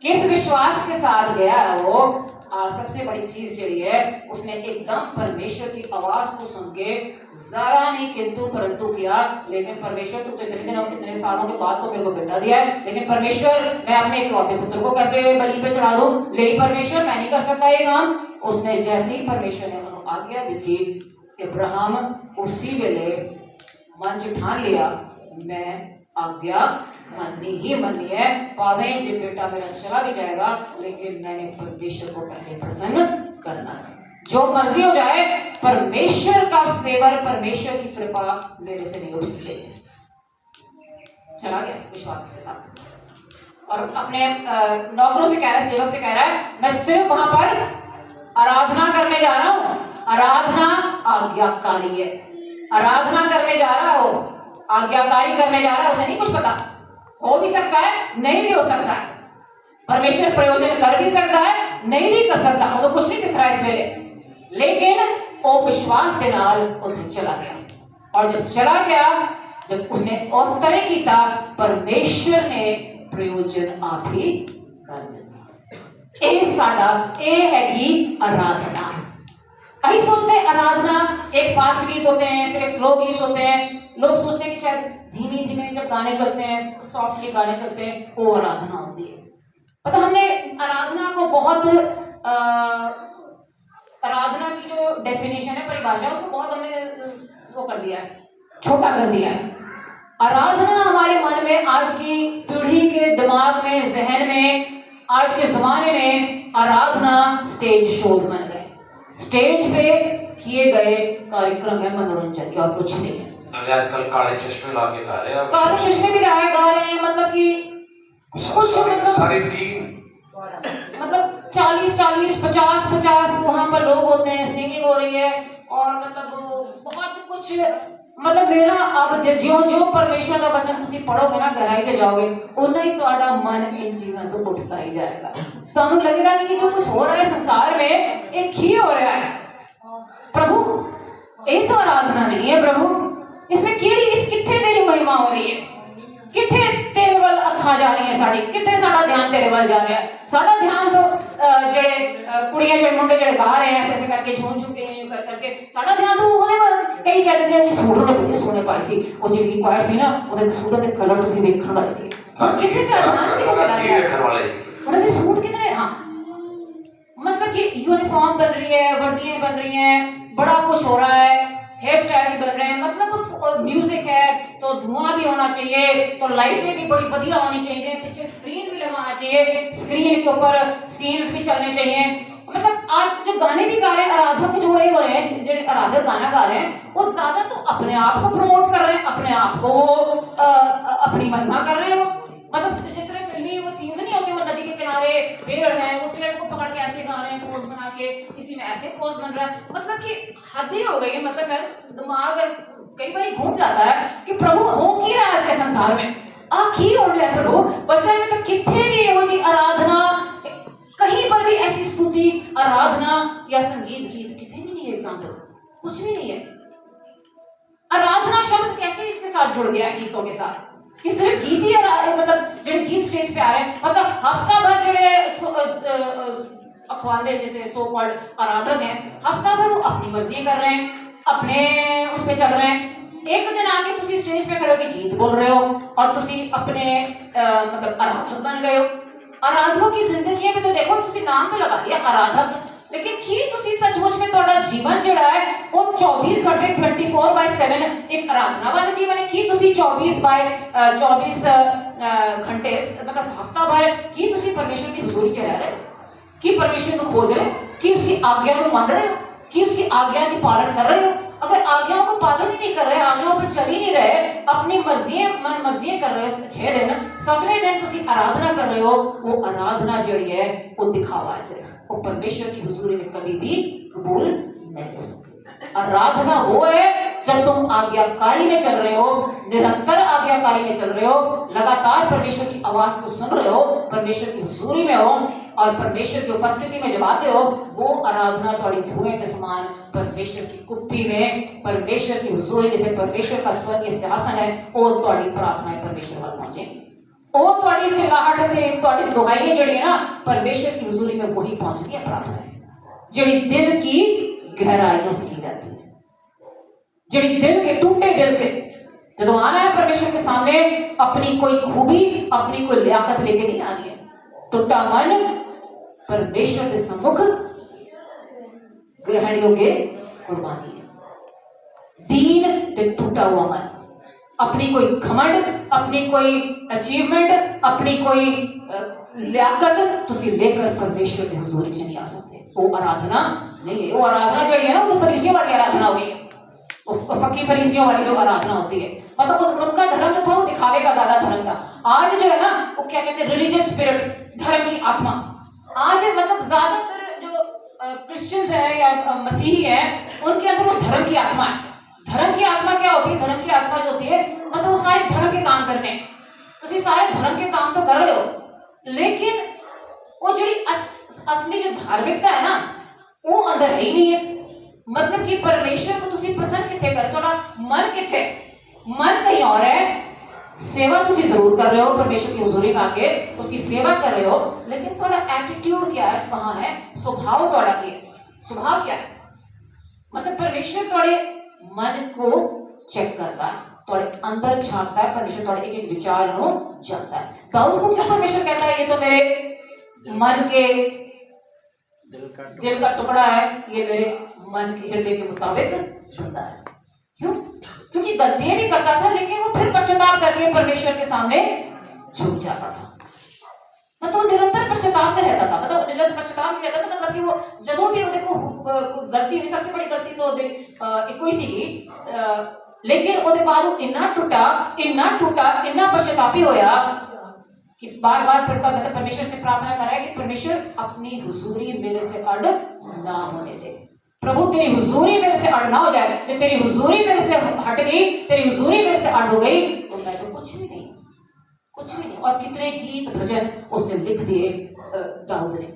किस विश्वास के साथ गया है वो? सबसे बड़ी चीज यही है, उसने एकदम परमेश्वर की आवाज को सुन के जरा नहीं किंतु परंतु किया। लेकिन परमेश्वर, तू तो इतने दिनों इतने सालों के बाद तो मेरे को बेटा दिया है, लेकिन परमेश्वर मैं अपने इकलौते पुत्र को कैसे बलि पे चढ़ा दूं? नहीं परमेश्वर, मैं नहीं कर सकता ये काम। उसने जैसे ही परमेश्वर ने उन्हें आज्ञा दी थी, इब्राहिम उसी वेले मन च ठान लिया, मैं आज्ञा मननी है, पावे जे बेटा मेरा चला भी जाएगा, लेकिन मैंने परमेश्वर को पहले प्रसन्न करना है। जो मर्जी हो जाए, परमेश्वर का फेवर, परमेश्वर की कृपा मेरे से नहीं उठनी चाहिए। चला गया विश्वास के साथ और अपने नौकरों से कह रहा है, सेवक से कह रहा है, मैं सिर्फ वहां पर आराधना करने जा रहा हूं। आराधना आज्ञाकारी है, आराधना करने जा रहा हो, आज्ञाकारी करने जा रहा है, उसे नहीं कुछ पता, हो भी सकता है, नहीं भी हो सकता है। परमेश्वर प्रयोजन कर भी सकता है, नहीं भी कर सकता, मतलब कुछ नहीं दिख रहा है इस वेले। लेकिन वो विश्वास के नाल उसे चला गया और जब चला गया, जब उसने उस तरह किया, परमेश्वर ने प्रयोजन आप ही कर दिया। ये साडा ये हैगी आराधना। अभी सोचते हैं आराधना एक फास्ट गीत होते हैं, फिर एक स्लो गीत होते हैं। लोग सोचते हैं कि शायद धीमे धीमे जब गाने चलते हैं, सॉफ्टली गाने चलते हैं, वो आराधना होती है। पता, हमने आराधना को बहुत आराधना की जो डेफिनेशन है, परिभाषा, उसको बहुत हमने वो कर दिया है, छोटा कर दिया है। आराधना हमारे मन में, आज की पीढ़ी के दिमाग में, जहन में, आज के जमाने में आराधना स्टेज शोज बन गए, स्टेज पे किए गए कार्यक्रम है मनोरंजन के, और कुछ नहीं है। आजकल काले चश्मे ला के गा रहे हैं, काले चश्मे भी गा रहे हैं, मतलब कि कुछ मतलब सारी टीम, मतलब 40-40, 50-50 वहां पर लोग होते हैं, सिंगिंग हो रही है और मतलब बहुत कुछ। मतलब मेरा अब जो परमेश्वर का वचन तुम पढ़ोगे ना, गहराई से जाओगे, उन्ना ही तुम्हारा मन इन चीजों तो उठता ही जाएगा। तो लगेगा कि जो कुछ हो रहा है संसार में, एक ही हो रहा है। प्रभु ये तो आराधना नहीं है, प्रभु इसमें कितने तेरी महिमा हो रही है, कितने तेरे वाल अखा जा रही है साड़ी, कितने सारा ध्यान तेरे वाल जा रहा है। सारा ध्यान तो जड़े कुड़ियां जड़े मुंडे जड़े गा रहे हैं, ऐसे ऐसे करके झूम झूम के कर करके, सारा ध्यान तो उन्हें कई कह देते हैं जी सूट ने बड़े सोने पाए सी, वो जी क्वायर सी ना, उन्हें सूट के कलर तुसी देखण वाले सी, और कितने ध्यान कितने चला गया घर वाले सी, उन्हें सूट कितने, हाँ मतलब कि यूनिफॉर्म बन रही है, वर्दियां बन रही हैं, बड़ा कुछ हो रहा है, हेयर स्टाइल बन रहे हैं, मतलब म्यूजिक है तो धुआं भी होना चाहिए, तो लाइटें भी बड़ी बढ़िया होनी चाहिए, पीछे स्क्रीन भी लगाना चाहिए, स्क्रीन के ऊपर सीन्स भी चलने चाहिए। मतलब आज जो गाने भी गा रहे हैं, आराधक जोड़े हो रहे हैं, जो आराधक गाना गा रहे हैं, वो ज्यादा तो अपने आप को प्रमोट कर रहे हैं, अपने आप को अपनी महिमा कर रहे हो। मतलब जिस तरह फिल्मी वो सीन्स नहीं होते, वो नदी के किनारे पेड़ है, वो पेड़ को पकड़ के ऐसे गा रहे हैं, पोज बना के, किसी में ऐसे पोज बन रहा है, मतलब कि हद ही हो गई है। मतलब मेरा दिमाग कई बार घूम जाता है कि प्रभु हो की रहा है आज के संसार में, की हो रहा है प्रभु बच्चे में, तो कितने भी वो जी आराधना, कहीं पर भी ऐसी स्तुति, आराधना या संगीत गीत कितने भी नहीं है, एग्जाम्पल कुछ भी नहीं है। आराधना शब्द कैसे इसके साथ जुड़ गया है गीतों के साथ, कि सिर्फ गीत ही मतलब जो गीत स्टेज पे आ रहे हैं, मतलब हफ्ता भर जो अखवांदे जैसे सो कॉल्ड आराधक हैं, हफ्ता भर वो अपनी मर्जी कर रहे हैं, अपने उस पे चल रहे हैं। एक दिन आके तुसी स्टेज पे खड़े होकर गीत बोल रहे हो और तुसी अपने मतलब आराधक बन गए हो। आराधकों की जिंदगी में तो देखो, तुसी नाम तो लगा लिया आराधक, लेकिन की तुसी सचमुच में थोड़ा जीवन जिहड़ा है वो 24 घंटे 24/7 एक आराधना वाले जीवन की तुसी 24 घंटे मतलब हफ्ता भर की तुसी परमेश्वर की हुजूरी च रह रहे हो कि परमेश्वर को खोज रहे हो कि उसकी आज्ञा को मान रहे हो कि उसकी आज्ञा की पालन कर रहे हो। अगर आज्ञाओं को पालन ही नहीं कर रहे, आज्ञाओं पर चल ही नहीं रहे, अपनी मन मर्जियां कर रहे हो 6 दिन, 7वें दिन तुसी आराधना कर रहे हो, वो आराधना जड़ी है वो दिखावा है, सिर्फ वो परमेश्वर की हुजूरी में कभी भी कबूल नहीं हो सकती। आराधना वो है जब तुम आज्ञाकारी में चल रहे हो, निरंतर आज्ञाकारी में चल रहे हो, लगातार परमेश्वर की आवाज को सुन रहे हो, परमेश्वर की हुजूरी में हो और परमेश्वर की उपस्थिति में जब आते हो, वो आराधना थोड़ी धुएं के समान परमेश्वर की कुप्पी में, परमेश्वर की हुजूरी जिथे परमेश्वर का स्वर्ग सिंहासन है, वो थोड़ी प्रार्थनाएं परमेश्वर वाल पहुंचेंगी। वो थोड़ी चिल्लाहट थे, थोड़ी दुहाई जड़ी है ना परमेश्वर की हुजूरी में वही पहुंचती है प्रार्थनाएं, जड़ी दिल की गहराइयों से की जाती है, जड़ी दिल के टूटे दिल के जो आना है परमेश्वर के सामने, अपनी कोई खूबी अपनी कोई लियाकत लेके नहीं आनी है। टूटा मन परमेश्वर के सम्मुख ग्रहण योग्य कुर्बानी है। दीन ते टूटा हुआ मन, अपनी कोई घमंड, अपनी कोई अचीवमेंट, अपनी कोई लियाकत तुसी लेकर परमेश्वर की हुजूरी से नहीं आ सकते। वो आराधना नहीं है। वो आराधना जड़ी है ना वो तो फरीसियों वाली आराधना हो गई है, फकी फरीसियों वाली जो आराधना होती है, मतलब उनका धर्म जो था वो दिखावे का ज्यादा धर्म था। आज जो है ना वो क्या कहते हैं रिलीजियस स्पिरिट, धर्म की आत्मा। आज मतलब ज्यादातर जो क्रिश्चियंस है या मसीही है उनके अंदर वो धर्म की आत्मा है। धर्म की आत्मा क्या होती है? धर्म की आत्मा जो होती है मतलब वो सारे धर्म के काम करने, तो सारे धर्म के काम तो कर रहे हो, लेकिन वो जी असली जो धार्मिकता है ना वो अंदर है ही नहीं है। मतलब कि परमेश्वर को तुसी प्रसन्न किथे करते हो ना, मन किथे, मन कहीं और है। सेवा तुसी जरूर कर रहे हो, परमेश्वर की हुजूरी में आके उसकी सेवा कर रहे हो, लेकिन थोड़ा एटीट्यूड क्या है, कहाँ है, स्वभाव थोड़ा क्या है, स्वभाव क्या है। मतलब परमेश्वर थोड़े मन को चेक करता है, थोड़े अंदर झांकता है, परमेश्वर थोड़े एक एक विचार को जानता है। दाऊद को क्यों परमेश्वर कहता है ये तो मेरे मन के दिल का टुकड़ा है, ये मेरे मन के हृदय के मुताबिक बंदा है। क्यों? क्योंकि गलतियां भी करता था, लेकिन वो फिर पश्चाताप करके परमेश्वर के सामने झुक जाता था। मतलब निरंतर पश्चाताप में रहता था, मतलब निरंतर पश्चाताप में रहता था, मतलब कि वो जदों भी देखो गलती हुई, सबसे बड़ी गलती तो एक ही सी, लेकिन उसके बाद वो इन्ना टूटा, इन्ना पश्चातापी होया कि बार बार मतलब परमेश्वर से प्रार्थना कर रहा है कि परमेश्वर अपनी हुजूरी मेरे से अड़ ना होने दे। प्रभु तेरी हुजूरी मेरे से अड़ ना हो जाए। जब तेरी हुजूरी मेरे से हट गई, तेरी हुजूरी मेरे से अड़ हो गई, तो मैं तो कुछ भी नहीं। और कितने गीत भजन उसने लिख दिए दाऊद ने,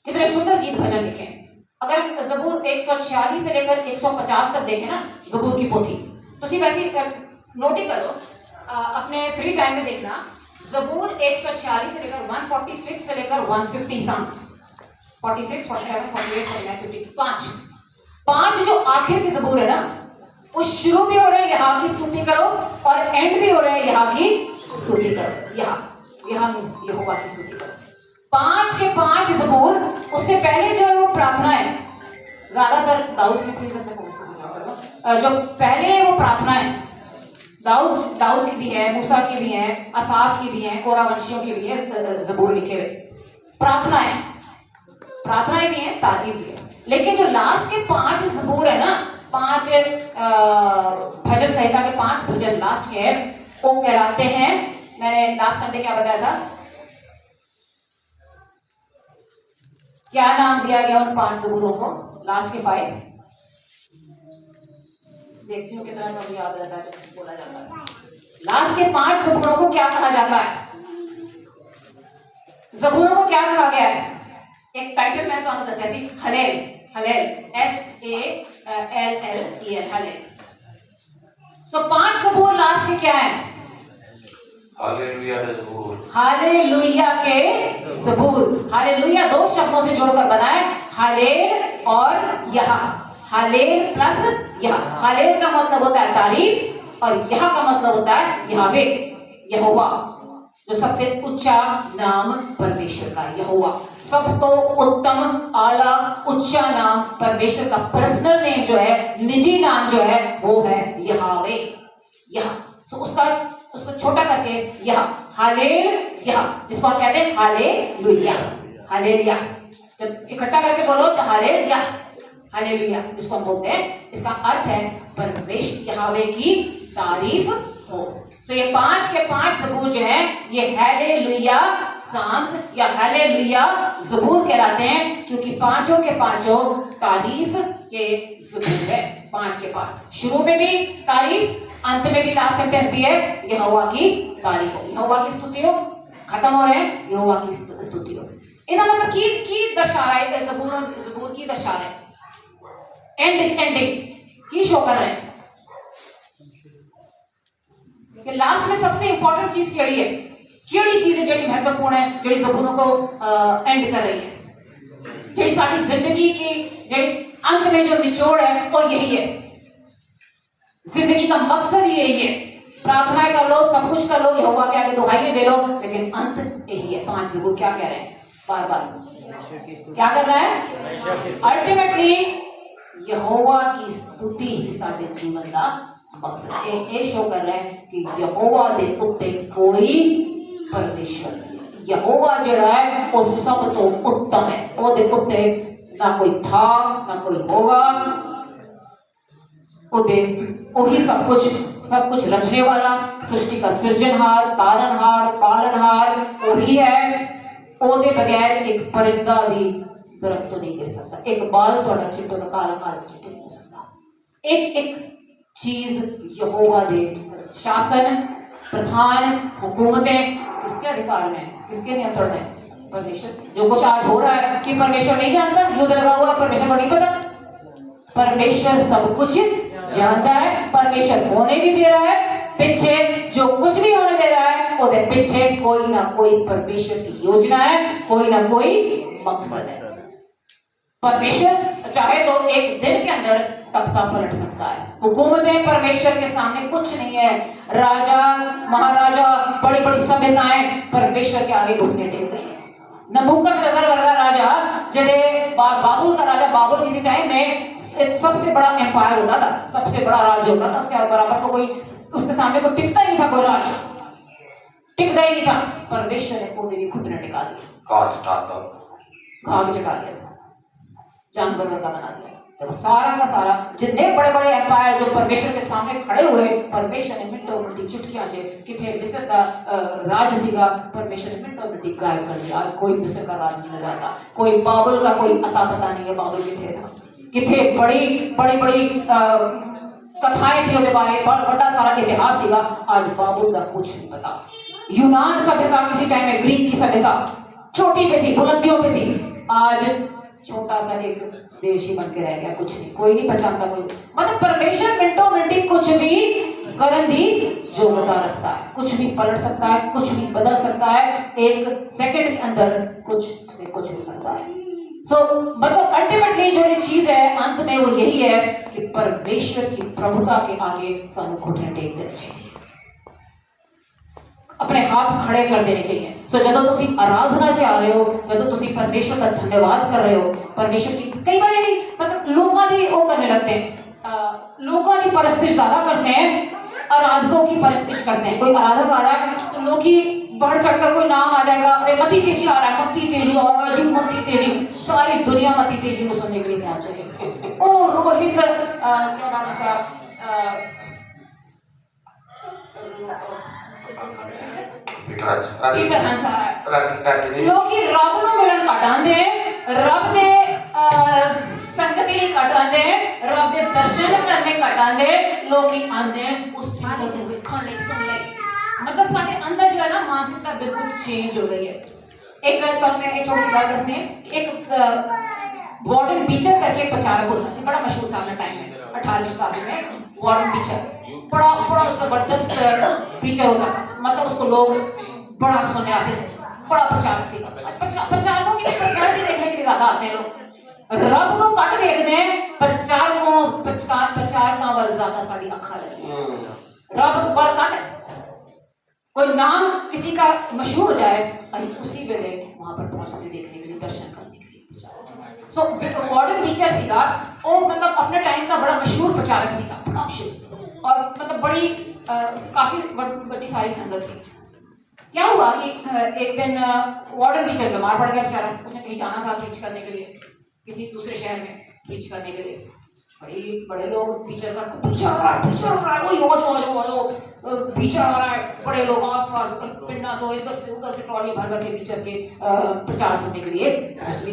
कितने सुंदर गीत भजन लिखे। अगर जबूर 146 से लेकर 150 तक देखें ना जबूर की पोथी, तो सिर्फ ऐसी नोट ही कर लो, अपने फ्री टाइम में देखना। जबूर 146 से लेकर 146 से लेकर 150 साम्स, 46, 47, 48, 49, 50, पांच जो आखिर की जबूर है ना, वो शुरू भी हो रहे हैं यहाँ की स्तुति करो और एंड भी हो रहे हैं यहाँ की स्तुति करो। यहाँ यहोवा की स्तुति करो। 5 के 5 जबूर, उससे पहले जो है वो प्रार्थना है। ज्यादातर दाऊद की, प्लीज अपने फोन को स्विच ऑफ कर दो। जो पहले वो प्रार्थना है दाऊद की भी है, मूसा की भी है, असाफ की भी है, कोरा वंशियों की भी है जबूर लिखे हुए। प्रार्थनाएं भी हैं, तारीफ भी है। लेकिन जो लास्ट के 5 जबूर है ना, 5 भजन संहिता के 5 भजन लास्ट के हैं, वो कहलाते हैं, मैंने लास्ट संडे क्या बताया था, क्या नाम दिया गया उन 5 जबूरों को? लास्ट के 5 देखती हूँ कितना कम याद रहता है जब बोला जाता है। लास्ट के 5 जबूरों को क्या कहा जाता है? जबूरों को क्या कहा गया है? एक टाइटल मैं तो दस ऐसी, हलेल, HALLEL, हलेल। सो 5 जबूर लास्ट के क्या है? हालेलुया के जबूर। हालेलुया के जबूर। हालेलुया 2 शब्दों से जोड़कर बना है, हालेल और यहा। हालेल प्लस यहा। हालेल का मतलब होता है तारीफ और यहा का मतलब होता है यहोवे, यहोवा, जो सबसे ऊंचा नाम परमेश्वर का, यहोवा। सब तो उत्तम, आला, ऊंचा नाम परमेश्वर का पर्सनल नेम जो है निजी नाम जो है वो है यहावे, यह। सो उसको छोटा करके यह, हालेलुया, जिसको हम कहते हैं हालेलुया, हालेलुया। जब इकट्ठा करके बोलो तो हालेलुया, हालेलुया, जिसको हम बोलते हैं, इसका अर्थ है परमेश्वर यहोवा की तारीफ हो। सो ये 5 के 5 ज़बूर जो है ये हालेलुया साम्स या हालेलुया ज़बूर कहलाते हैं, क्योंकि पांचों के पांचों तारीफ के ज़बूर है। 5 के 5 शुरू में भी तारीफ, अंत में भी लास्ट सेंटेंस भी है यहोवा की तारीफ हो, यहोवा की स्तुति हो। खत्म हो रहे हैं यहोवा की स्तुति हो। इना मतलब की दर्शा रहा है, ज़बूर की दर्शा रहा है, एंडिंग की शो कर रहे हैं कि लास्ट में सबसे इंपॉर्टेंट चीज केड़ी है, केड़ी चीज है जेडी महत्वपूर्ण है, जेडी ज़बूरों को एंड कर रही है, जेडी साडी जिंदगी की जेडी अंत में जो निचोड़ है वो यही है। जिंदगी का मकसद ही यही है। प्रार्थनाएं कर लो, सब कुछ कर लो, यहोवा के आगे दुहाई दे लो, लेकिन अंत यही है। 5 ज़बूर क्या कह रहे हैं, बार बार क्या कर रहा है, अल्टीमेटली यहोवा की स्तुति ही साडे जीवन का मकसद है। ये शो कर रहे हैं कि यहोवा दे उत्ते कोई परमेश्वर नहीं, यहोवा जिहड़ा है वो सब तो उत्तम है, वो दे उत्ते ना कोई था ना कोई होगा, वही सब कुछ रचने वाला, सृष्टि का सृजनहार, तारनहार, पालनहार वही है। ओदे बगैर एक परिंदा भी दरख्त तो नहीं गिर सकता, एक बाल थोड़ा चिट्टो का काला चिट्टो नहीं हो सकता। एक चीज यहोवा दे शासन, प्रधान, हुकूमतें किसके अधिकार में, किसके नियंत्रण में, परमेश्वर। जो कुछ आज हो रहा है कि परमेश्वर नहीं जानता, युद्ध लगा हुआ है, परमेश्वर को नहीं पता, परमेश्वर सब कुछ जानता है, परमेश्वर होने भी दे रहा है। पीछे जो कुछ भी होने दे रहा है उसके पीछे कोई ना कोई परमेश्वर की योजना है, कोई ना कोई मकसद है। परमेश्वर चाहे तो एक दिन के अंदर तख्ता पलट सकता है। हुकूमतें परमेश्वर के सामने कुछ नहीं है। राजा महाराजा बड़ी बड़ी सभ्यताएं परमेश्वर के आगे घुटने टेक गई। नबूकदनेस्सर वाला राजा जदे बाबुल का राजा, बाबुल किसी टाइम में सबसे बड़ा एम्पायर होता था, सबसे बड़ा राज्य होता था, उसके बराबर को कोई उसके सामने कोई टिकता ही नहीं था, कोई राज टिकता ही नहीं था। परमेश्वर ने पौधे भी घुटने टिका दिया, घाव चटा दिया, जानवर का बना दिया। तो सारा का सारा जितने बड़े बड़े एम्पायर जो परमेश्वर के सामने खड़े हुए, परमेश्वर ने मिनटों मिनटी चुटकियां चे किथे मिस्र का राज सीगा, परमेश्वर ने मिनटों मिनटी गायब कर दिया। आज कोई मिस्र का राज नहीं जाता, कोई बाबुल का कोई अता पता नहीं है, बाबुल किथे था, किथे बड़ी कथाएं थी उसके बारे, बड़ा सारा इतिहास सीगा। आज बाबुल का कुछ नहीं पता। यूनान सभ्यता किसी टाइम में, ग्रीक की सभ्यता चोटी पे थी, बुलंदियों पे थी, आज छोटा सा एक देश ही बन के रह गया, कुछ नहीं, कोई नहीं पहचानता कोई। मतलब परमेश्वर मिनटों मिनटी कुछ भी करने दी योग्यता रखता है, कुछ भी पलट सकता है, कुछ भी बदल सकता है, एक सेकंड के अंदर कुछ से कुछ हो सकता है। मतलब अल्टीमेटली जो ये चीज है अंत में वो यही है कि परमेश्वर की प्रभुता के आगे सानू घुटने टेक देने चाहिए, अपने हाथ खड़े कर देने चाहिए। जब तुसी आराधना से आ रहे हो, जब तुसी परमेश्वर का धन्यवाद कर रहे हो, परमेश्वर की कई बार यही मतलब लोगों की वो करने लगते हैं, लोगों की परस्तिश ज्यादा करते हैं, आराधकों की परस्तिश करते हैं। कोई आराधक आ रहा है तो लोग की बढ़ चढ़कर कोई नाम आ जाएगा, अरे मती तेजी आ रहा है, मती तेजी और मती तेजी, सारी दुनिया मती तेजी को सुनने के लिए पहुंच जाएगी। ओ रोहित क्या नाम उसका, पीटर हंस आ रहा है। लोग रब को मिलन घट आते हैं, रब के संगति घट आते हैं, रब के दर्शन करने घट आते हैं, लोग आते हैं उस खाने सुनने। मतलब साढ़े अंदर जो है ना मानसिकता बिल्कुल चेंज हो गई है। एक छोटी बात दसने, एक वार्डन बीचर करके एक प्रचारक होता है, बड़ा मशहूर था अपने टाइम में, 18वीं शताब्दी में। वार्डन बीचर बड़ा जबरदस्त प्रीचर होता था, मतलब उसको लोग बड़ा सुनने आते थे, बड़ा प्रचारक सी। प्रचारकों की पर्सनैलिटी देखने के लिए ज्यादा आते हैं लोग, रब को कट देखते हैं, प्रचारकों वाल ज्यादा साड़ी अखा लगी। रब वाल कट कोई नाम किसी का मशहूर हो जाए, उसी वेले वहां पर पहुंचते देखने के लिए, दर्शन करने के लिए। सो मॉडर्न टीचर सीगा वो मतलब अपने टाइम का बड़ा प्रचारक सी का और मतलब बड़ी काफी बड़ी सारी संगत सी। क्या हुआ कि एक दिन वार्डन टीचर बीमार पड़ गया बेचारा, उसने कहीं जाना था प्रीच करने के लिए, किसी दूसरे शहर में प्रीच करने के लिए। बड़े लोग टीचर का पीछा आ रहा है, पीछा आ रहा है, बड़े लोग आस पास पिंडा तो इधर से ट्रॉली भर भर के टीचर के प्रचार सुनने के लिए पहुंच गई।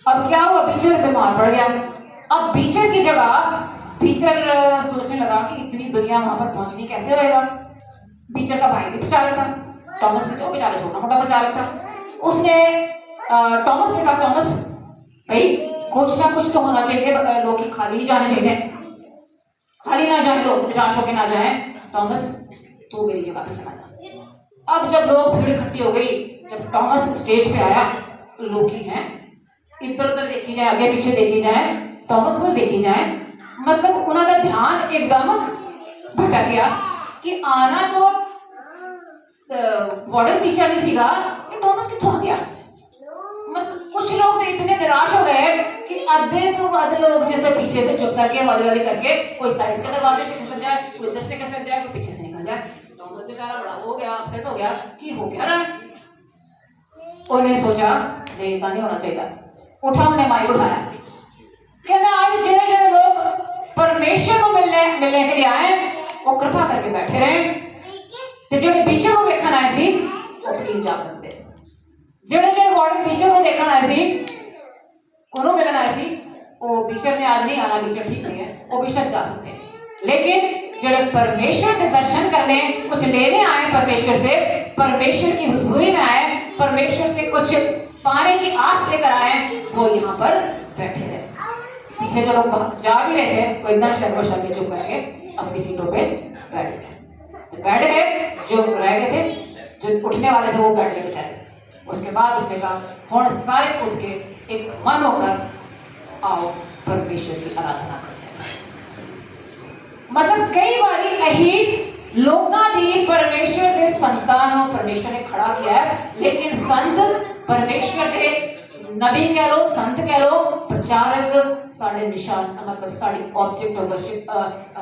अब क्या हुआ, टीचर बीमार पड़ गया। अब टीचर की जगह टीचर सोचने लगा कि इतनी दुनिया वहां पर पहुंचनी कैसे होएगा। टीचर का भाई भी प्रचारक था, टॉमस भी तो बेचारा छोटा मोटा प्रचारक था। उसने टॉमस से कहा, टॉमस भाई कुछ ना कुछ तो होना चाहिए, लोग खाली नहीं जाने चाहिए, खाली ना जाए लोग, निराश होके ना जाए। टॉमस तू मेरी जगह पे चला जा। अब जब लोग भीड़ इकट्ठी हो गई, जब टॉमस स्टेज पे आया, लोग ही हैं, इधर उधर देखी जाए, आगे पीछे देखी जाए, टॉमस को देखी जाए, मतलब उन्होंने ध्यान एकदम भटक गया कि आना तो वार्डन टीचर ने सीखा कि टॉमस कितों आ गया। मतलब कुछ लोग तो इतने निराश हो गए कि आधे लोग जैसे पीछे से चुप करके हौली हौली करके, कोई साइड के दरवाजे से निकल जाए, कोई इधर से खसक जाए, कोई पीछे से निकल जाए। टॉमस बेचारा बड़ा हो गया, अपसेट हो गया कि हो क्या रहा है। उन्हें सोचा नहीं, इतना नहीं होना चाहिए। उठा, उन्हें माइक उठाया, कहना आज जिन्हें जिन्हें लोग परमेश्वर को मिलने के लिए आए वो कृपा करके बैठे रहे, जो टीचर को देखना आए सी वो प्लीज जा सकते, जो वार्डन टीचर को देखना आए सी कोनो मिलना आए सी वो टीचर ने आज नहीं आना, टीचर ठीक नहीं है, वो बेशक जा सकते हैं। लेकिन जो परमेश्वर के दर्शन करने, कुछ लेने आए परमेश्वर से, परमेश्वर की हुजूरी में आए, परमेश्वर से कुछ पाने की आस लेकर आए, वो यहाँ पर बैठे रहे। पीछे जो लोग जा भी रहे थे वो एकदम शर्मो चुप करके अपनी सीटों पे बैठ गए। जो रह गए थे, जो उठने वाले थे वो बैठ गए बेचारे। उसके बाद उसने कहा हुण सारे उठ के एक मन होकर आओ परमेश्वर की आराधना करने से। मतलब कई बारी यही लोगों की परमेश्वर के संतानों परमेश्वर ने खड़ा किया है, लेकिन संत परमेश्वर के नबी कह लो, संत कह लो, प्रचारक साढ़े निशान, मतलब साड़ी ऑब्जेक्ट ऑफ वर्शिप,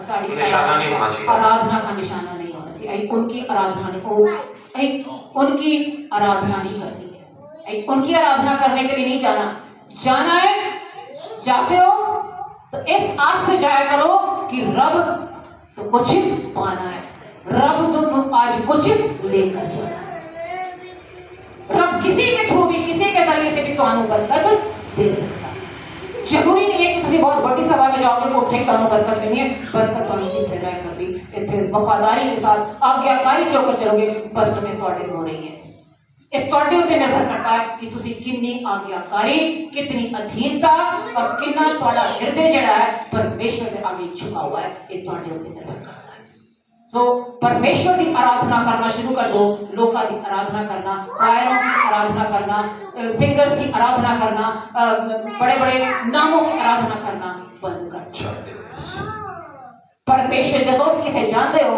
साड़ी आराधना का निशाना नहीं होना चाहिए। उनकी आराधना नहीं, उनकी आराधना नहीं करनी है, उनकी आराधना करने के लिए नहीं जाना है। जाते हो तो इस आस से जाया करो कि रब तो कुछ पाना है, रब तो आज कुछ लेकर जाना है। रब किसी के थ्रू भी, किसी के जरिए से भी तुहानू बरकत दे सकता है। जरूरी नहीं है कि तुम बहुत बड़ी सभा में जाओगे तो उत्थे तुहानू बरकत लेनी है। बरकत तुहानू इत्थे रह कर भी, इत्थे वफादारी के साथ आज्ञाकारी चौकर चलोगे, बरकतें तुहाडे हो रही है। ये तुहाडे उत्ते निर्भर करता है कि तुसी कितनी आज्ञाकारी, कितनी अधीनता और कितना तुहाडा हृदय जिहड़ा है परमेश्वर के आगे झुका हुआ है, ये तुहाडे उत्ते निर्भर करता है। सो परमेश्वर की आराधना करना शुरू कर दो, लोगों की आराधना करना, क्वायरों की आराधना करना, सिंगर्स की आराधना करना, बड़े बड़े नामों की आराधना करना बंद कर दो। परमेश्वर जब भी किथे जाते हो,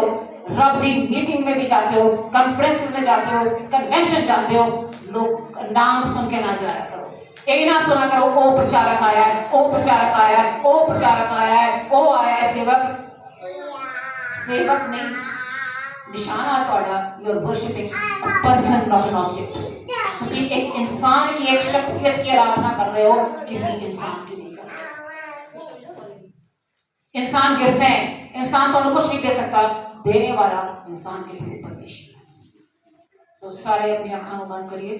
रब दी मीटिंग में भी जाते हो, कॉन्फ्रेंस में जाते हो, कन्वेंशन जाते हो, लोग नाम सुन के ना जाया करो। ये ना सुना करो ओ प्रचारक आया है, ओ प्रचारक आया है, ओ प्रचारक आया है, ओ आया है सेवक। सेवक नहीं, निशाना तोड़ा, you are worshipping a person not an object. तुसी एक इंसान की, एक शख्सियत की आराधना कर रहे हो, किसी इंसान की नहीं कर रहे। इंसान गिरते हैं, इंसान तो कुछ नहीं दे सकता, देने वाला इंसान के थ्रू परमेश्वर है। सो सारे अपनी आंखों को बंद करिए।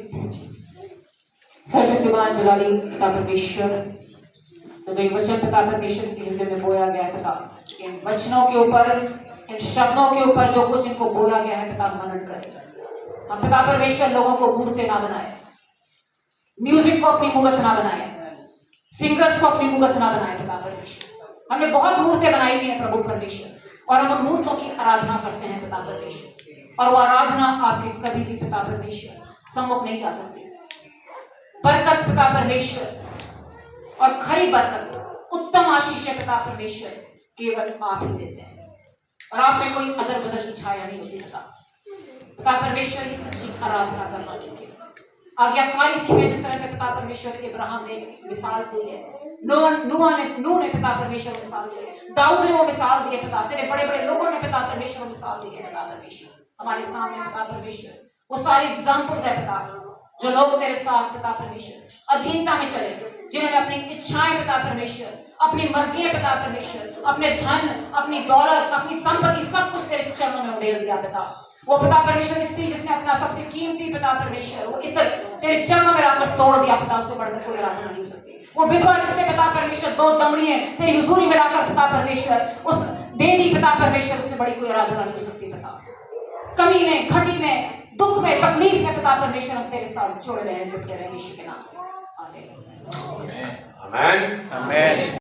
सर्वशक्तिमान जलाली पिता परमेश्वर, तो ये वचन पिता परमेश्वर के हृदय में बोया गया है पिता, इन वचनों के ऊपर, इन शब्दों के ऊपर जो कुछ इनको बोला गया है पिता मनन करें। हम पिता परमेश्वर लोगों को मूर्तें ना बनाए, म्यूजिक को अपनी मूर्त ना बनाए, सिंगर्स को अपनी मूर्त ना बनाए पिता परमेश्वर। हमने बहुत मूर्तें बनाई हुई है प्रभु परमेश्वर, और हम उन मूर्तों की आराधना करते हैं पिता परमेश्वर, और वो आराधना आपके कभी भी पिता परमेश्वर सम्मुख नहीं जा सकती। बरकत पिता परमेश्वर और खरी बरकत, उत्तम आशीष पिता परमेश्वर केवल आप ही देते हैं, और आप में कोई अदर बदल की छाया नहीं होती। पिता परमेश्वर की सच्ची आराधना करना सीखे, आज्ञाकारी सीखे, जिस तरह से पिता परमेश्वर इब्राहिम ने मिसाल दी है, नूह ने पिता परमेश्वर मिसाल दी है, दाऊद ने वो मिसाल दी है पिता, तेरे बड़े बड़े लोगों ने पिता परमेश्वर मिसाल दी है पिता परमेश्वर, हमारे सामने पिता परमेश्वर, वो सारे एग्जाम्पल्स है पिता, जो लोग तेरे साथ पिता परमेश्वर अधीनता में चले, जिन्होंने अपनी इच्छाएं पिता परमेश्वर, अपनी मर्जियां पिता परमेश्वर, अपने धन, अपनी दौलत, अपनी संपत्ति सब कुछ तेरे चरणों में उड़ेल दिया पिता। वो पिता परमेश्वर स्त्री जिसने अपना सबसे कीमती पिता परमेश्वर वो इतर तेरे चरणों में रखकर तोड़ दिया पिता, उससे बढ़कर कोई आराधना नहीं हो सकती। वो विधवा जिसने पिता परमेश्वर 2 दमड़ियां तेरी हुजूरी में लाकर पिता परमेश्वर उस बेदी पिता परमेश्वर, उससे बड़ी कोई आराधना नहीं हो सकती पिता। कमी में, घटी में, दुख में, तकलीफ में पिता परमेश्वर हम तेरे साथ जुड़ रहे हैं, लिपटे रहे यीशु के नाम से। आमीन। Amen. आमीन।